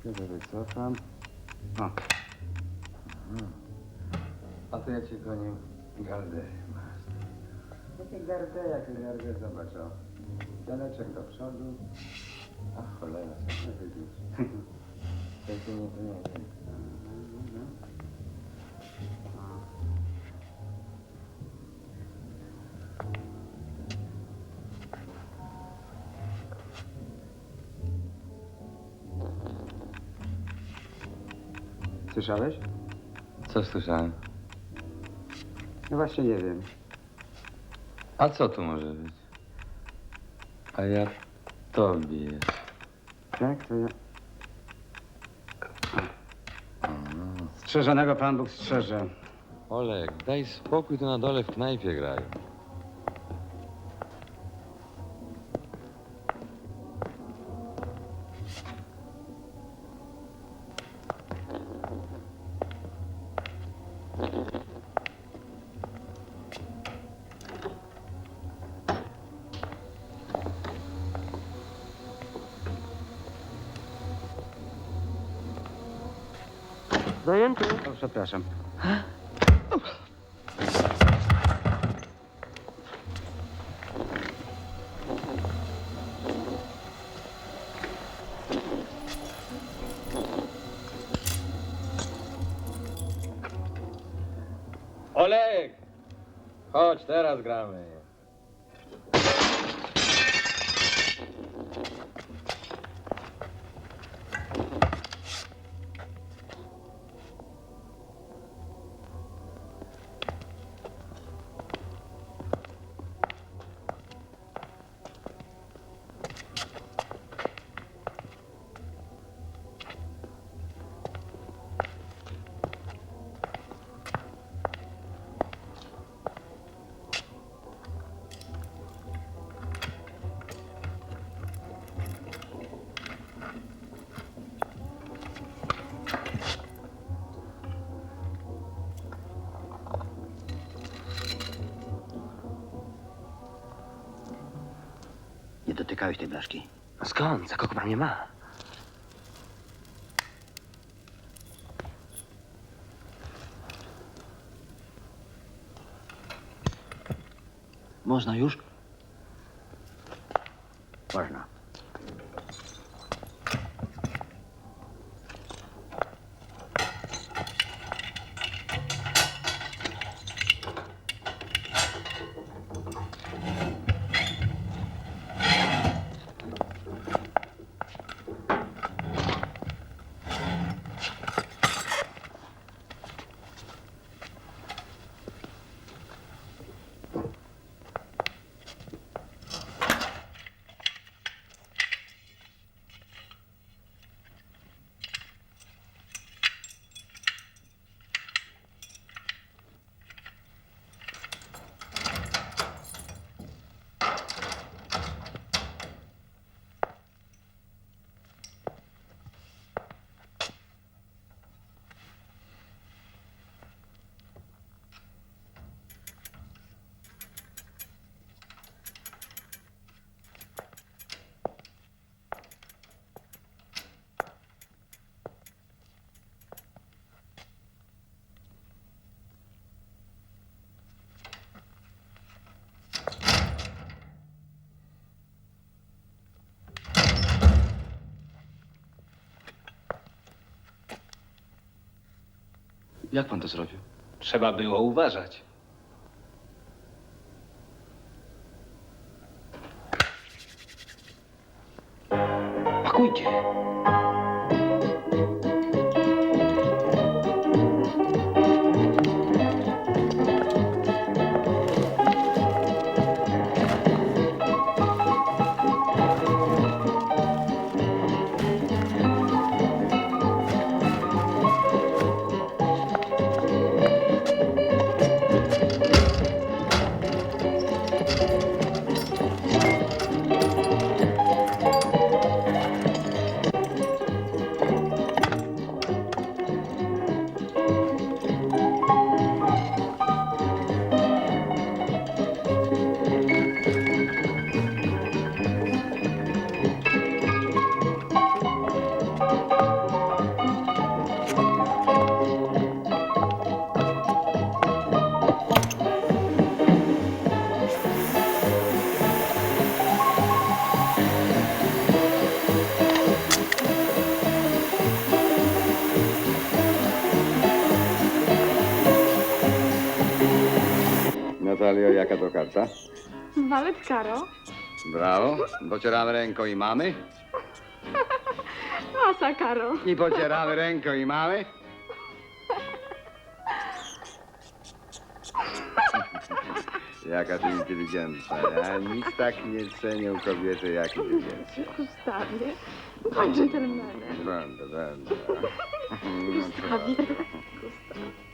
Wycofam. O. A to ja ci gonię gardę. Jakie gardę, zobacz, o. Daleczek do przodu. A cholera, co to widzisz? To nie. Słyszałeś? Co słyszałem? No właśnie nie wiem. A co tu może być? A ja tobie. Tak, to ja... Strzeżonego Pan Bóg strzeże. Olek, daj spokój, tu na dole w knajpie grają. Zajęty. O, przepraszam. Olek! Chodź, teraz gramy. dotykałeś tej blaszki? A skąd? Za kogo pan mnie ma? Można już? Można. Jak pan to zrobił? Trzeba było uważać. Pakujcie! Natalio, jaka to karta? Walet karo. Brawo. Pocieramy ręką i mamy. Asa karo. I pocieramy ręką i mamy. Jaka ty inteligentna. Ja nic tak nie cenię u kobiety jak inteligencja. Gustawie. Bądź dżentelmenem. Będę. Gustawie. Gustaw.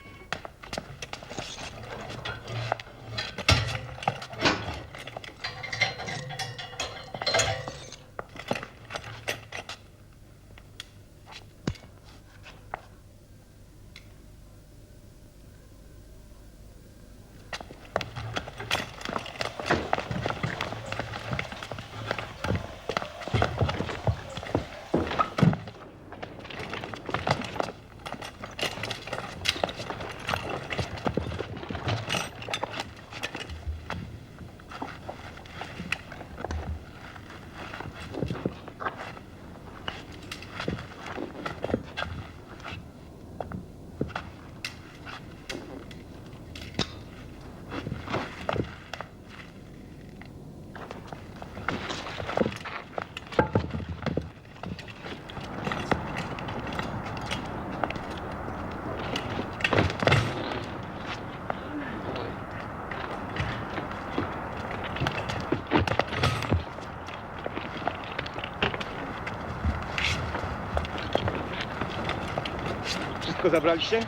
Wszystko zabraliście?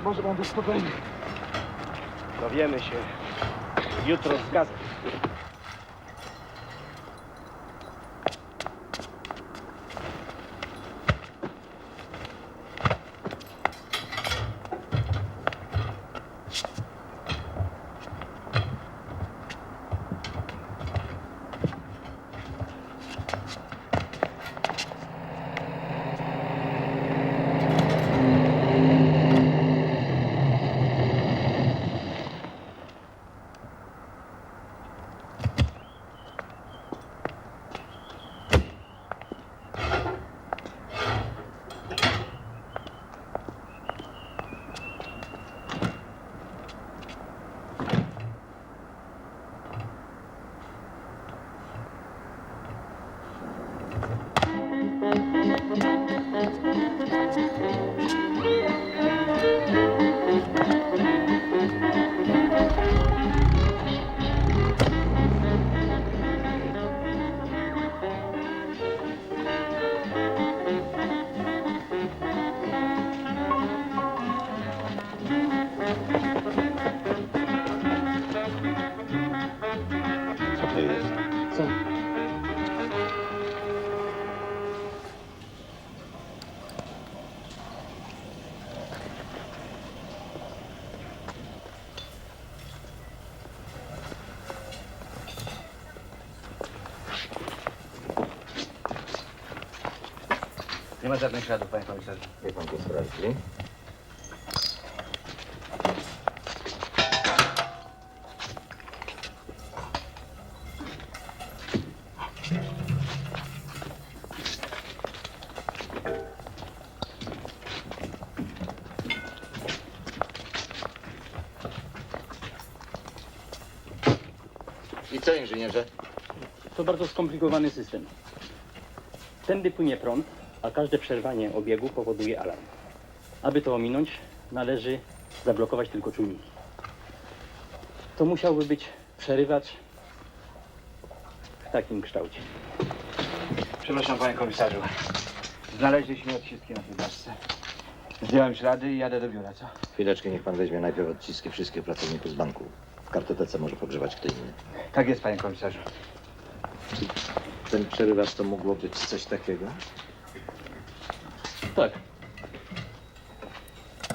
Może pan być spokojny. Dowiemy się jutro z gazet. Nie ma żadnych śladów, panie komisarzu. Niech pan to sprawdzi. I co, inżynierze? To bardzo skomplikowany system. Tędy płynie prąd, a każde przerwanie obiegu powoduje alarm. Aby to ominąć, należy zablokować tylko czujniki. To musiałby być przerywacz w takim kształcie. Przepraszam, panie komisarzu. Znaleźliśmy odciski na tej blaszce. Zdjąłem ślady i jadę do biura, co? Chwileczkę, niech pan weźmie najpierw odciski wszystkich pracowników z banku. W kartotece może pogrzewać kto inny. Tak jest, panie komisarzu. Ten przerywacz to mogło być coś takiego? Tak.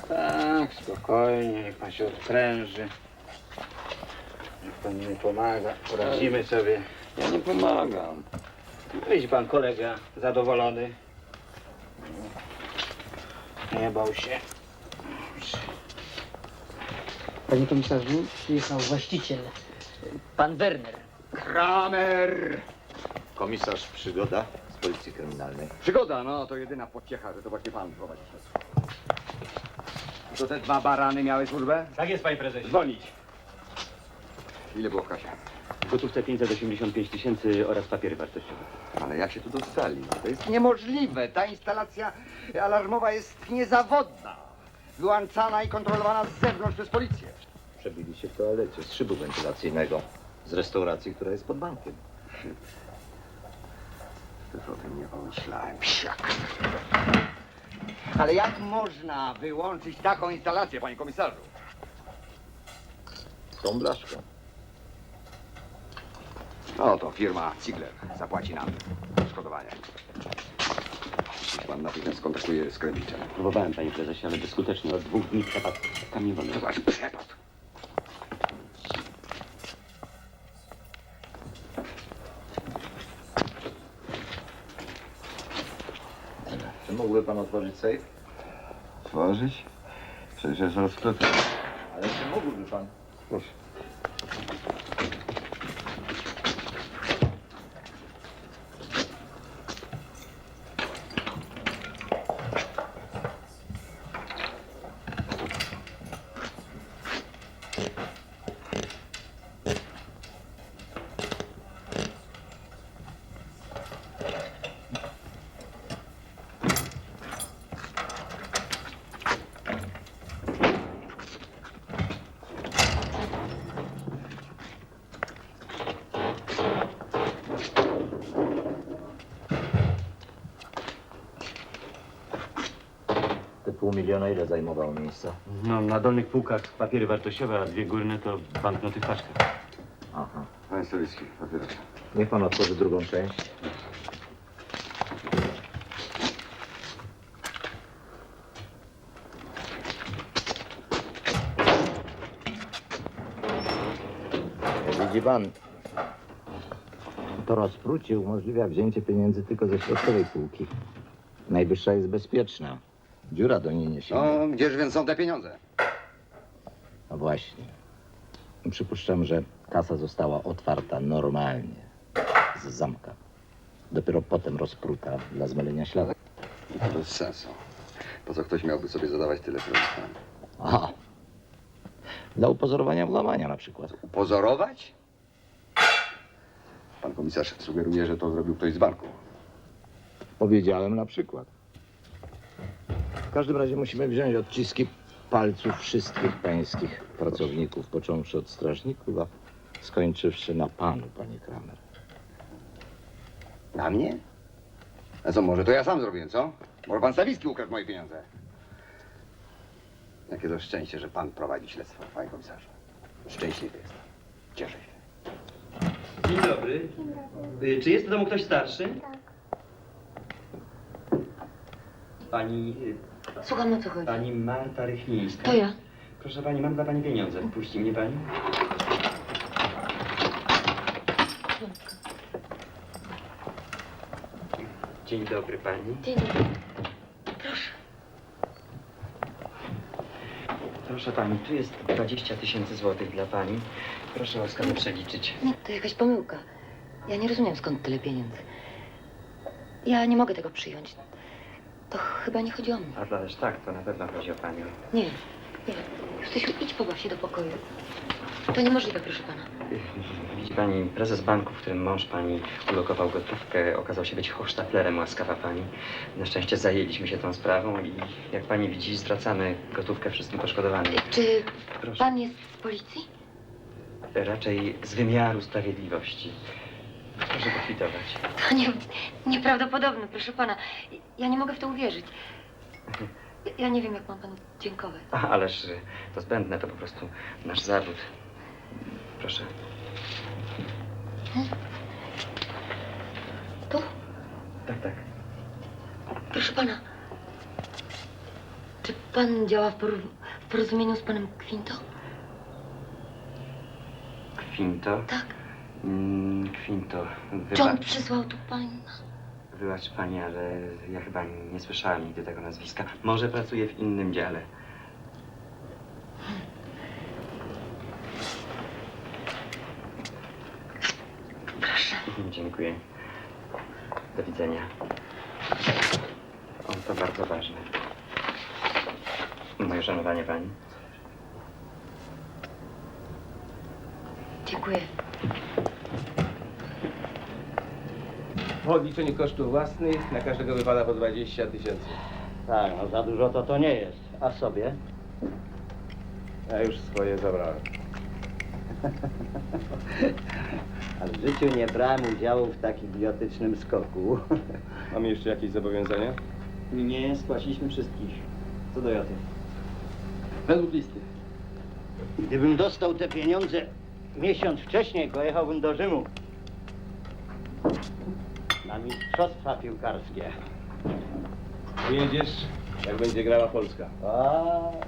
Tak, spokojnie, niech pan się odpręży. Niech pan mi pomaga, poradzimy sobie. Ja nie pomagam. Widzi pan, kolega zadowolony. Nie bał się. Panie komisarzu, przyjechał właściciel, pan Werner. Kramer! Komisarz Przygoda z Policji Kryminalnej. Przygoda, no to jedyna pociecha, że to właśnie pan prowadzi śledztwo. To te dwa barany miały służbę? Tak jest, panie prezesie. Zwolnić. Ile było w kasie? W gotówce 585 000 oraz papiery wartościowe. Ale jak się tu dostali? To jest niemożliwe. Ta instalacja alarmowa jest niezawodna. Wyłączana i kontrolowana z zewnątrz przez policję. Przebili się w toalecie z szybu wentylacyjnego z restauracji, która jest pod bankiem. Też o tym nie pomyślałem. Psiak. Ale jak można wyłączyć taką instalację, panie komisarzu? Tą blaszką. No to firma Ziegler zapłaci nam odszkodowanie. Pan natychmiast kontaktuje z Kremliczem. Próbowałem, panie prezesie, ale bezskutecznie. Od 2 dni przepad kamień wody. Zobacz, przepad. Czy mógłby pan otworzyć sejf? Otworzyć? Przecież jest rozkryty. Ale czy mógłby pan? Proszę. Te pół miliona ile zajmowało miejsca? No, na dolnych półkach papiery wartościowe, a 2 górne to banknoty w paczkach. Aha. Panie Stawicki, papieros. Niech pan otworzy drugą część. Widzi pan, to rozprucie umożliwia wzięcie pieniędzy tylko ze środkowej półki. Najwyższa jest bezpieczna. Dziura do niej nie sięga. No, gdzież więc są te pieniądze? No właśnie. Przypuszczam, że kasa została otwarta normalnie, z zamka. Dopiero potem rozpruta dla zmylenia śladów. Bez sensu. Po co ktoś miałby sobie zadawać tyle pytań? Aha. Dla upozorowania włamania na przykład. Upozorować? Pan komisarz sugeruje, że to zrobił ktoś z banku. Powiedziałem na przykład. W każdym razie musimy wziąć odciski palców wszystkich pańskich pracowników, począwszy od strażników, a skończywszy na panu, panie Kramer. Na mnie? A co, może to ja sam zrobiłem, co? Może pan Stawicki ukradł moje pieniądze? Jakie to szczęście, że pan prowadzi śledztwo, panie komisarzu. Szczęśliwy jestem. Cieszę się. Dzień dobry. Czy jest w domu ktoś starszy? Pani... Słucham, o co chodzi? Pani Marta Rychlińska. To ja. Proszę pani, mam dla pani pieniądze. Puści mnie pani? Dzień dobry pani. Dzień dobry. Proszę pani, tu jest 20 000 złotych dla pani. Proszę łaskawie przeliczyć. Nie, to jakaś pomyłka. Ja nie rozumiem, skąd tyle pieniędzy. Ja nie mogę tego przyjąć. To chyba nie chodzi o mnie. Ależ tak, to na pewno chodzi o panią. Nie, nie. Stasiu, idź pobaw się do pokoju. To niemożliwe, proszę pana. Widzi pani, prezes banku, w którym mąż pani ulokował gotówkę, okazał się być hochsztaplerem, łaskawa pani. Na szczęście zajęliśmy się tą sprawą i jak pani widzi, zwracamy gotówkę wszystkim poszkodowanym. Czy Proszę. pan jest z policji? Raczej z wymiaru sprawiedliwości. Proszę pokwitować. To nieprawdopodobne, proszę pana. Ja nie mogę w to uwierzyć. Ja nie wiem, jak mam panu dziękować. Ależ to zbędne, to po prostu nasz zawód. Proszę. Tu? Tak, tak. Proszę pana. Czy pan działa w porozumieniu z panem Quinto? Kwinto? Tak. Kwinto. Czy on przysłał tu pana? Wybacz pani, ale ja chyba nie słyszałem nigdy tego nazwiska. Może pracuje w innym dziale. Proszę. Dziękuję. Do widzenia. O, to bardzo ważne. Moje szanowanie pani. Dziękuję. W odliczeniu kosztów własnych na każdego wypada po 20 000. Tak, no za dużo to nie jest. A sobie? Ja już swoje zabrałem. A w życiu nie brałem udziału w takim idiotycznym skoku. Mamy jeszcze jakieś zobowiązania? Nie, spłaciliśmy wszystkich. Co do joty. Według listy. Gdybym dostał te pieniądze miesiąc wcześniej, pojechałbym do Rzymu. Na mistrzostwa piłkarskie. Jedziesz, jak będzie grała Polska. A,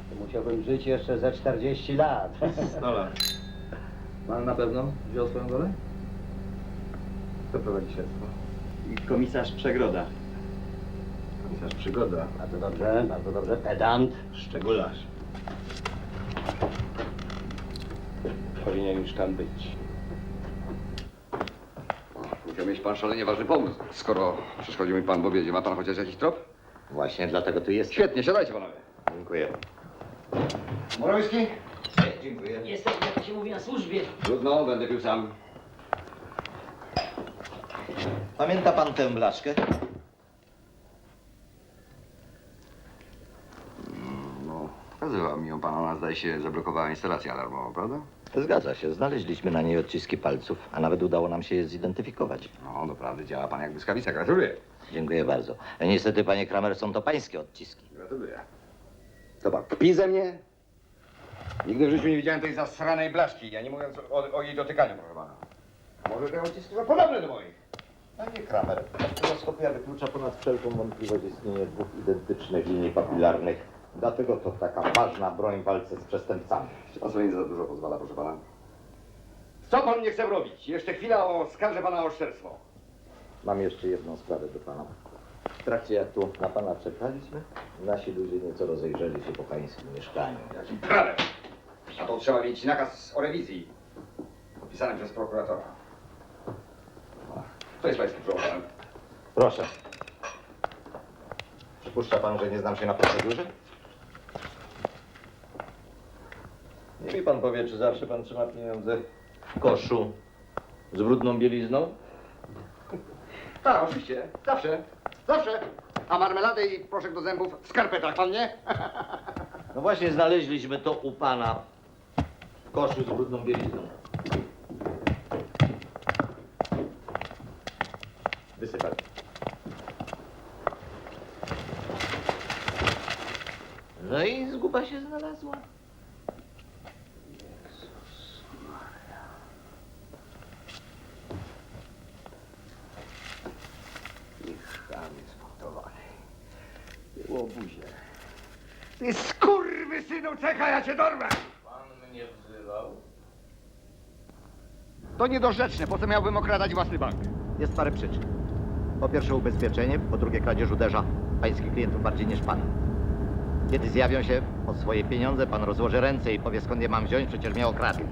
to musiałbym żyć jeszcze ze 40 lat. 100 lat. Pan na pewno wziął swoją rolę? Kto prowadzi śledztwo? Komisarz Przegroda. Komisarz Przygoda. Bardzo dobrze, bardzo dobrze. Pedant. Szczególarz. Powinien już tam być. Musiał mieć pan szalenie ważny pomysł. Skoro przeszkodził mi pan w obiedzie, ma pan chociaż jakiś trop? Właśnie dlatego tu jest. Świetnie, siadajcie panowie. Dziękuję. Morowiski? Dziękuję. Jestem, jak to się mówi, na służbie. Trudno, będę pił sam. Pamięta pan tę blaszkę? No, pokazywała mi ją pan, ona zdaje się zablokowała instalację alarmową, prawda? Zgadza się. Znaleźliśmy na niej odciski palców, a nawet udało nam się je zidentyfikować. No, doprawdy działa pan jak błyskawica, gratuluję. Dziękuję bardzo. Niestety, panie Kramer, są to pańskie odciski. Gratuluję. To pan kpi ze mnie? Nigdy w życiu nie widziałem tej zasranej blaszki, ja nie mówiąc o jej dotykaniu, proszę pana. Może te odciski są podobne do moich. Panie Kramer, daktyloskopia wyklucza ponad wszelką wątpliwość istnienie dwóch identycznych linii papilarnych. Dlatego to taka ważna broń w walce z przestępcami. Czy pan sobie nie za dużo pozwala, proszę pana? Co pan nie chce robić? Jeszcze chwila, oskarżę pana o oszczerstwo. Mam jeszcze jedną sprawę do pana. W trakcie jak tu na pana czekaliśmy, nasi ludzie nieco rozejrzeli się po pańskim mieszkaniu. Jakim prawem? A to trzeba mieć nakaz o rewizji. Podpisany przez prokuratora. Kto jest pańskim prokuratorem? Proszę. Przypuszcza pan, że nie znam się na procedurze? Niech mi pan powie, czy zawsze pan trzyma pieniądze w koszu z brudną bielizną? Tak, oczywiście. Zawsze. Zawsze. A marmeladę i proszek do zębów w skarpetach, pan nie? No właśnie znaleźliśmy to u pana w koszu z brudną bielizną. Wysypać. No i zguba się znalazła. Chamy zbuntowany. Było buzie. Ty skurwysynu, czekaj, ja cię dorwę! Pan mnie wzywał? To niedorzeczne, po co miałbym okradać własny bank? Jest parę przyczyn. Po pierwsze ubezpieczenie, po drugie kradzież uderza pańskich klientów bardziej niż pana. Kiedy zjawią się po swoje pieniądze, pan rozłoży ręce i powie, skąd je mam wziąć, przecież mnie okradli.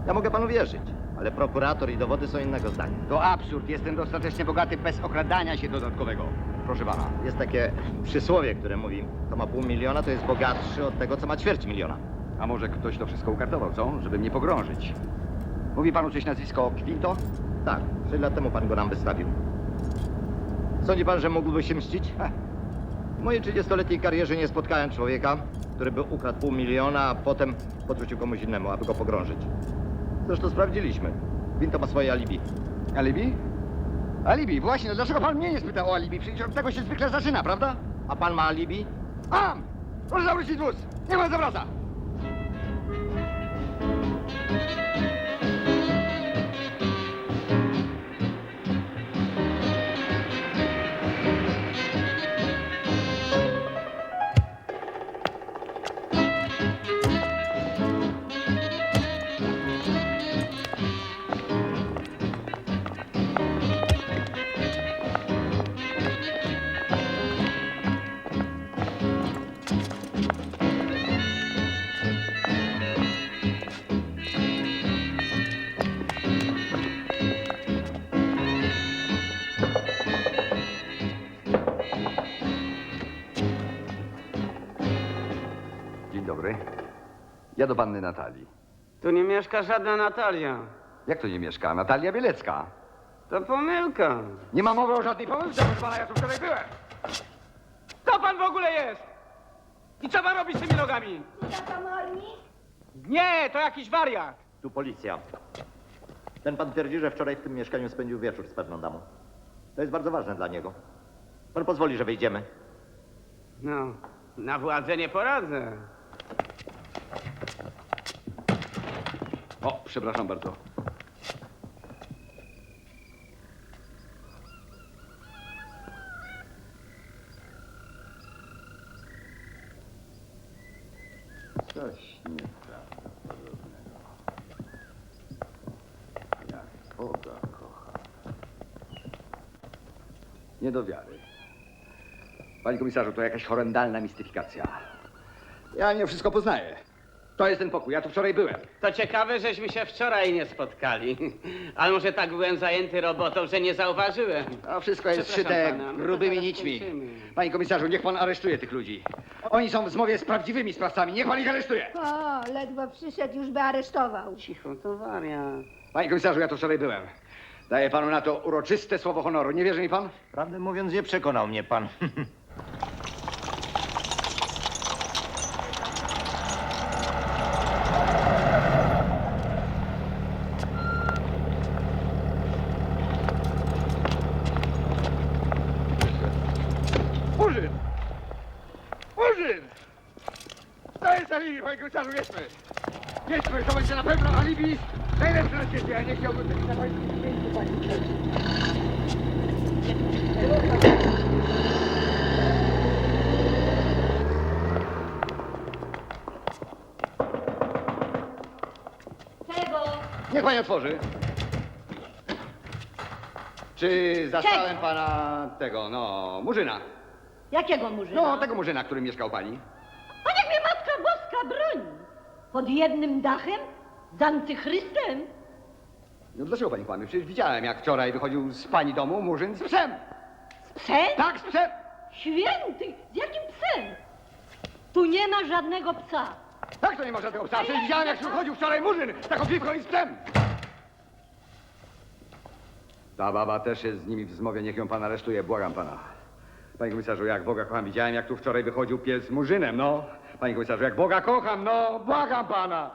Ja mogę panu wierzyć, ale prokurator i dowody są innego zdania. To absurd. Jestem dostatecznie bogaty bez okradania się dodatkowego. Proszę pana. Jest takie przysłowie, które mówi, kto ma $500 000, to jest bogatszy od tego, co ma $250 000. A może ktoś to wszystko ukartował, co? Żeby mnie pogrążyć. Mówi panu coś nazwisko Quinto? Tak, 3 lat temu pan go nam wystawił. Sądzi pan, że mógłby się mścić? W mojej 30-letniej karierze nie spotkałem człowieka, który by ukradł $500 000, a potem podrzucił komuś innemu, aby go pogrążyć. Zresztą sprawdziliśmy. Quinto ma swoje alibi. Alibi? Alibi, właśnie. No dlaczego pan mnie nie spytał o alibi? Przecież od tego się zwykle zaczyna, prawda? A pan ma alibi? Mam! Proszę zawrócić wóz! Niech pan zawraca! Dzień dobry. Ja do panny Natalii. Tu nie mieszka żadna Natalia. Jak to nie mieszka? Natalia Bielecka. To pomyłka. Nie ma mowy o żadnej pomyłce, proszę pana, ja tu wczoraj byłem. Kto pan w ogóle jest? I co pan robi z tymi nogami? Nie, to jakiś wariat. Tu policja. Ten pan twierdzi, że wczoraj w tym mieszkaniu spędził wieczór z pewną damą. To jest bardzo ważne dla niego. Pan pozwoli, że wyjdziemy. No, na władzę nie poradzę. O, przepraszam bardzo. Coś nieprawdopodobnego. Jak Boga kocha. Nie do wiary. Panie komisarzu, to jakaś horrendalna mistyfikacja. Ja nie wszystko poznaję. To jest ten pokój, ja tu wczoraj byłem. To ciekawe, żeśmy się wczoraj nie spotkali. Ale może tak byłem zajęty robotą, że nie zauważyłem. A wszystko jest Przepraszam szyte pana, no to grubymi zaraz nićmi. kończymy. Panie komisarzu, niech pan aresztuje tych ludzi. Oni są w zmowie z prawdziwymi sprawcami. Niech pan ich aresztuje. O, ledwo przyszedł, już by aresztował. Cicho, to wariat. Panie komisarzu, ja tu wczoraj byłem. Daję panu na to uroczyste słowo honoru. Nie wierzy mi pan? Prawdę mówiąc, nie przekonał mnie pan. Murzyn! Murzyn! To jest alibi, panie komisarzu, jedźmy! Jedźmy, to będzie na pewno alibi najlepsze na świecie. Ja nie chciałbym być na pańskim miejscu, panie komisarzu. Czego? Niech pani otworzy. Czy zastałem pana tego, no, Murzyna? Jakiego murzyna? No, tego Murzyna, którym mieszkał pani. A niech mnie Matka Boska broni! Pod jednym dachem? Z antychrystem? No dlaczego pani kłamie? Przecież widziałem, jak wczoraj wychodził z pani domu Murzyn z psem. Z psem? Tak, z psem. Święty! Z jakim psem? Tu nie ma żadnego psa. Jak to nie ma żadnego psa? Przecież widziałem, jak wychodził wczoraj Murzyn z taką piwką i z psem. Ta baba też jest z nimi w zmowie, niech ją pan aresztuje, błagam pana. Panie komisarzu, jak Boga kocham, widziałem, jak tu wczoraj wychodził pies z Murzynem, no. Panie komisarzu, jak Boga kocham, no, błagam pana.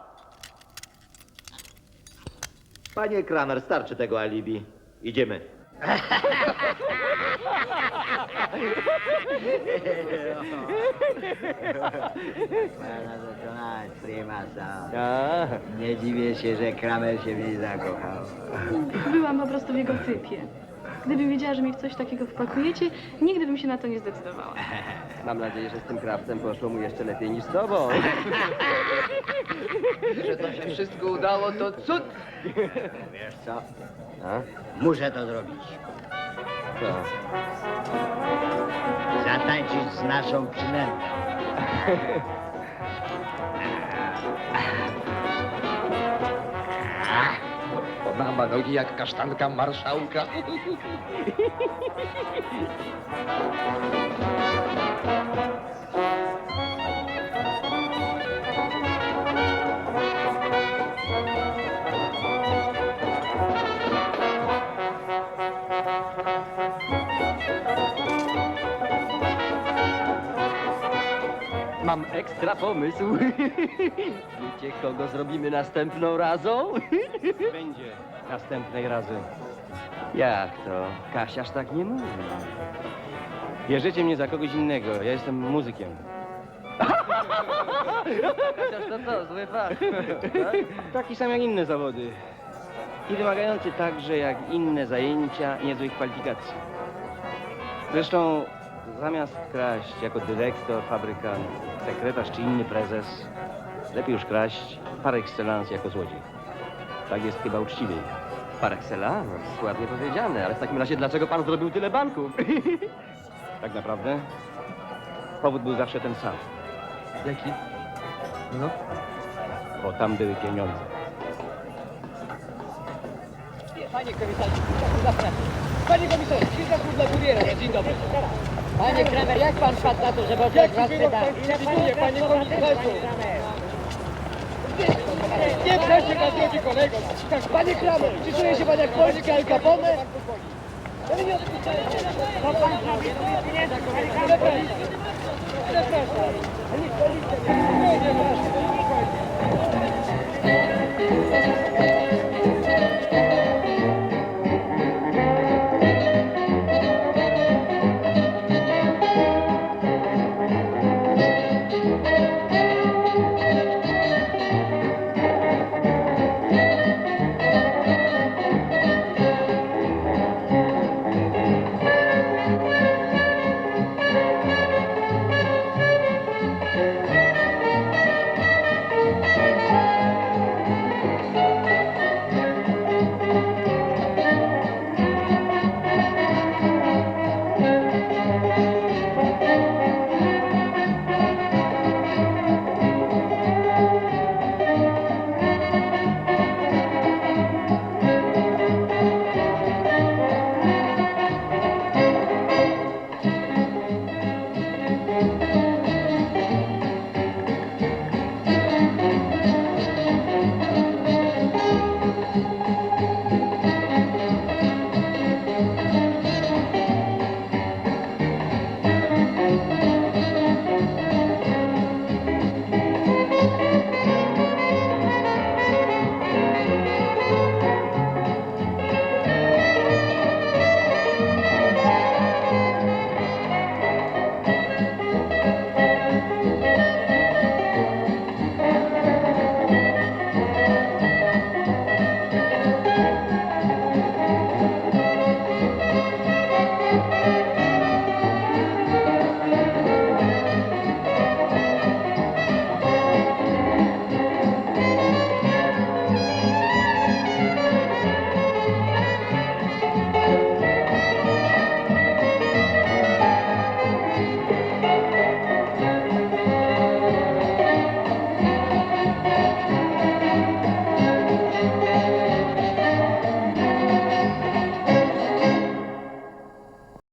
Panie Kramer, starczy tego alibi. Idziemy. Pana dokonać, prymasa. Nie dziwię się, że Kramer się w niej zakochał. Byłam po prostu w jego typie. Gdybym wiedziała, że mnie w coś takiego wpakujecie, nigdy bym się na to nie zdecydowała. Mam nadzieję, że z tym krawcem poszło mu jeszcze lepiej niż z tobą. Że to się wszystko udało, to cud. Wiesz co? Muszę to zrobić. Co? Zatańczyć z naszą przynętą. Ona ma nogi jak kasztanka marszałka. Mam ekstra pomysł. Wiecie, kogo zrobimy następną razą? Będzie następnej razy. Jak to? Kasiarz tak nie mówi. Bierzecie mnie za kogoś innego. Ja jestem muzykiem. Kasiarz to co? Zły fach. Tak? Taki sam jak inne zawody. I wymagający także jak inne zajęcia niezłych kwalifikacji. Zresztą zamiast kraść jako dyrektor, fabrykant, sekretarz czy inny prezes, lepiej już kraść par excellence jako złodziej. Tak jest chyba uczciwiej. Par excellence, ładnie powiedziane, ale w takim razie dlaczego pan zrobił tyle banków? Tak naprawdę powód był zawsze ten sam. Jaki? No. Bo tam były pieniądze. Panie komisarzu, zapraszam. Panie komisarzu, kilka słów dla kuriera. Dzień dobry. Panie Kramer, jak pan padł na to, żeby oddać was pedał? Ile pan panie komisarzu? Nie proszę pan, drogi kolego. Panie Kramer, czy czuje się pan jak Polski Al Capone? Przepraszam.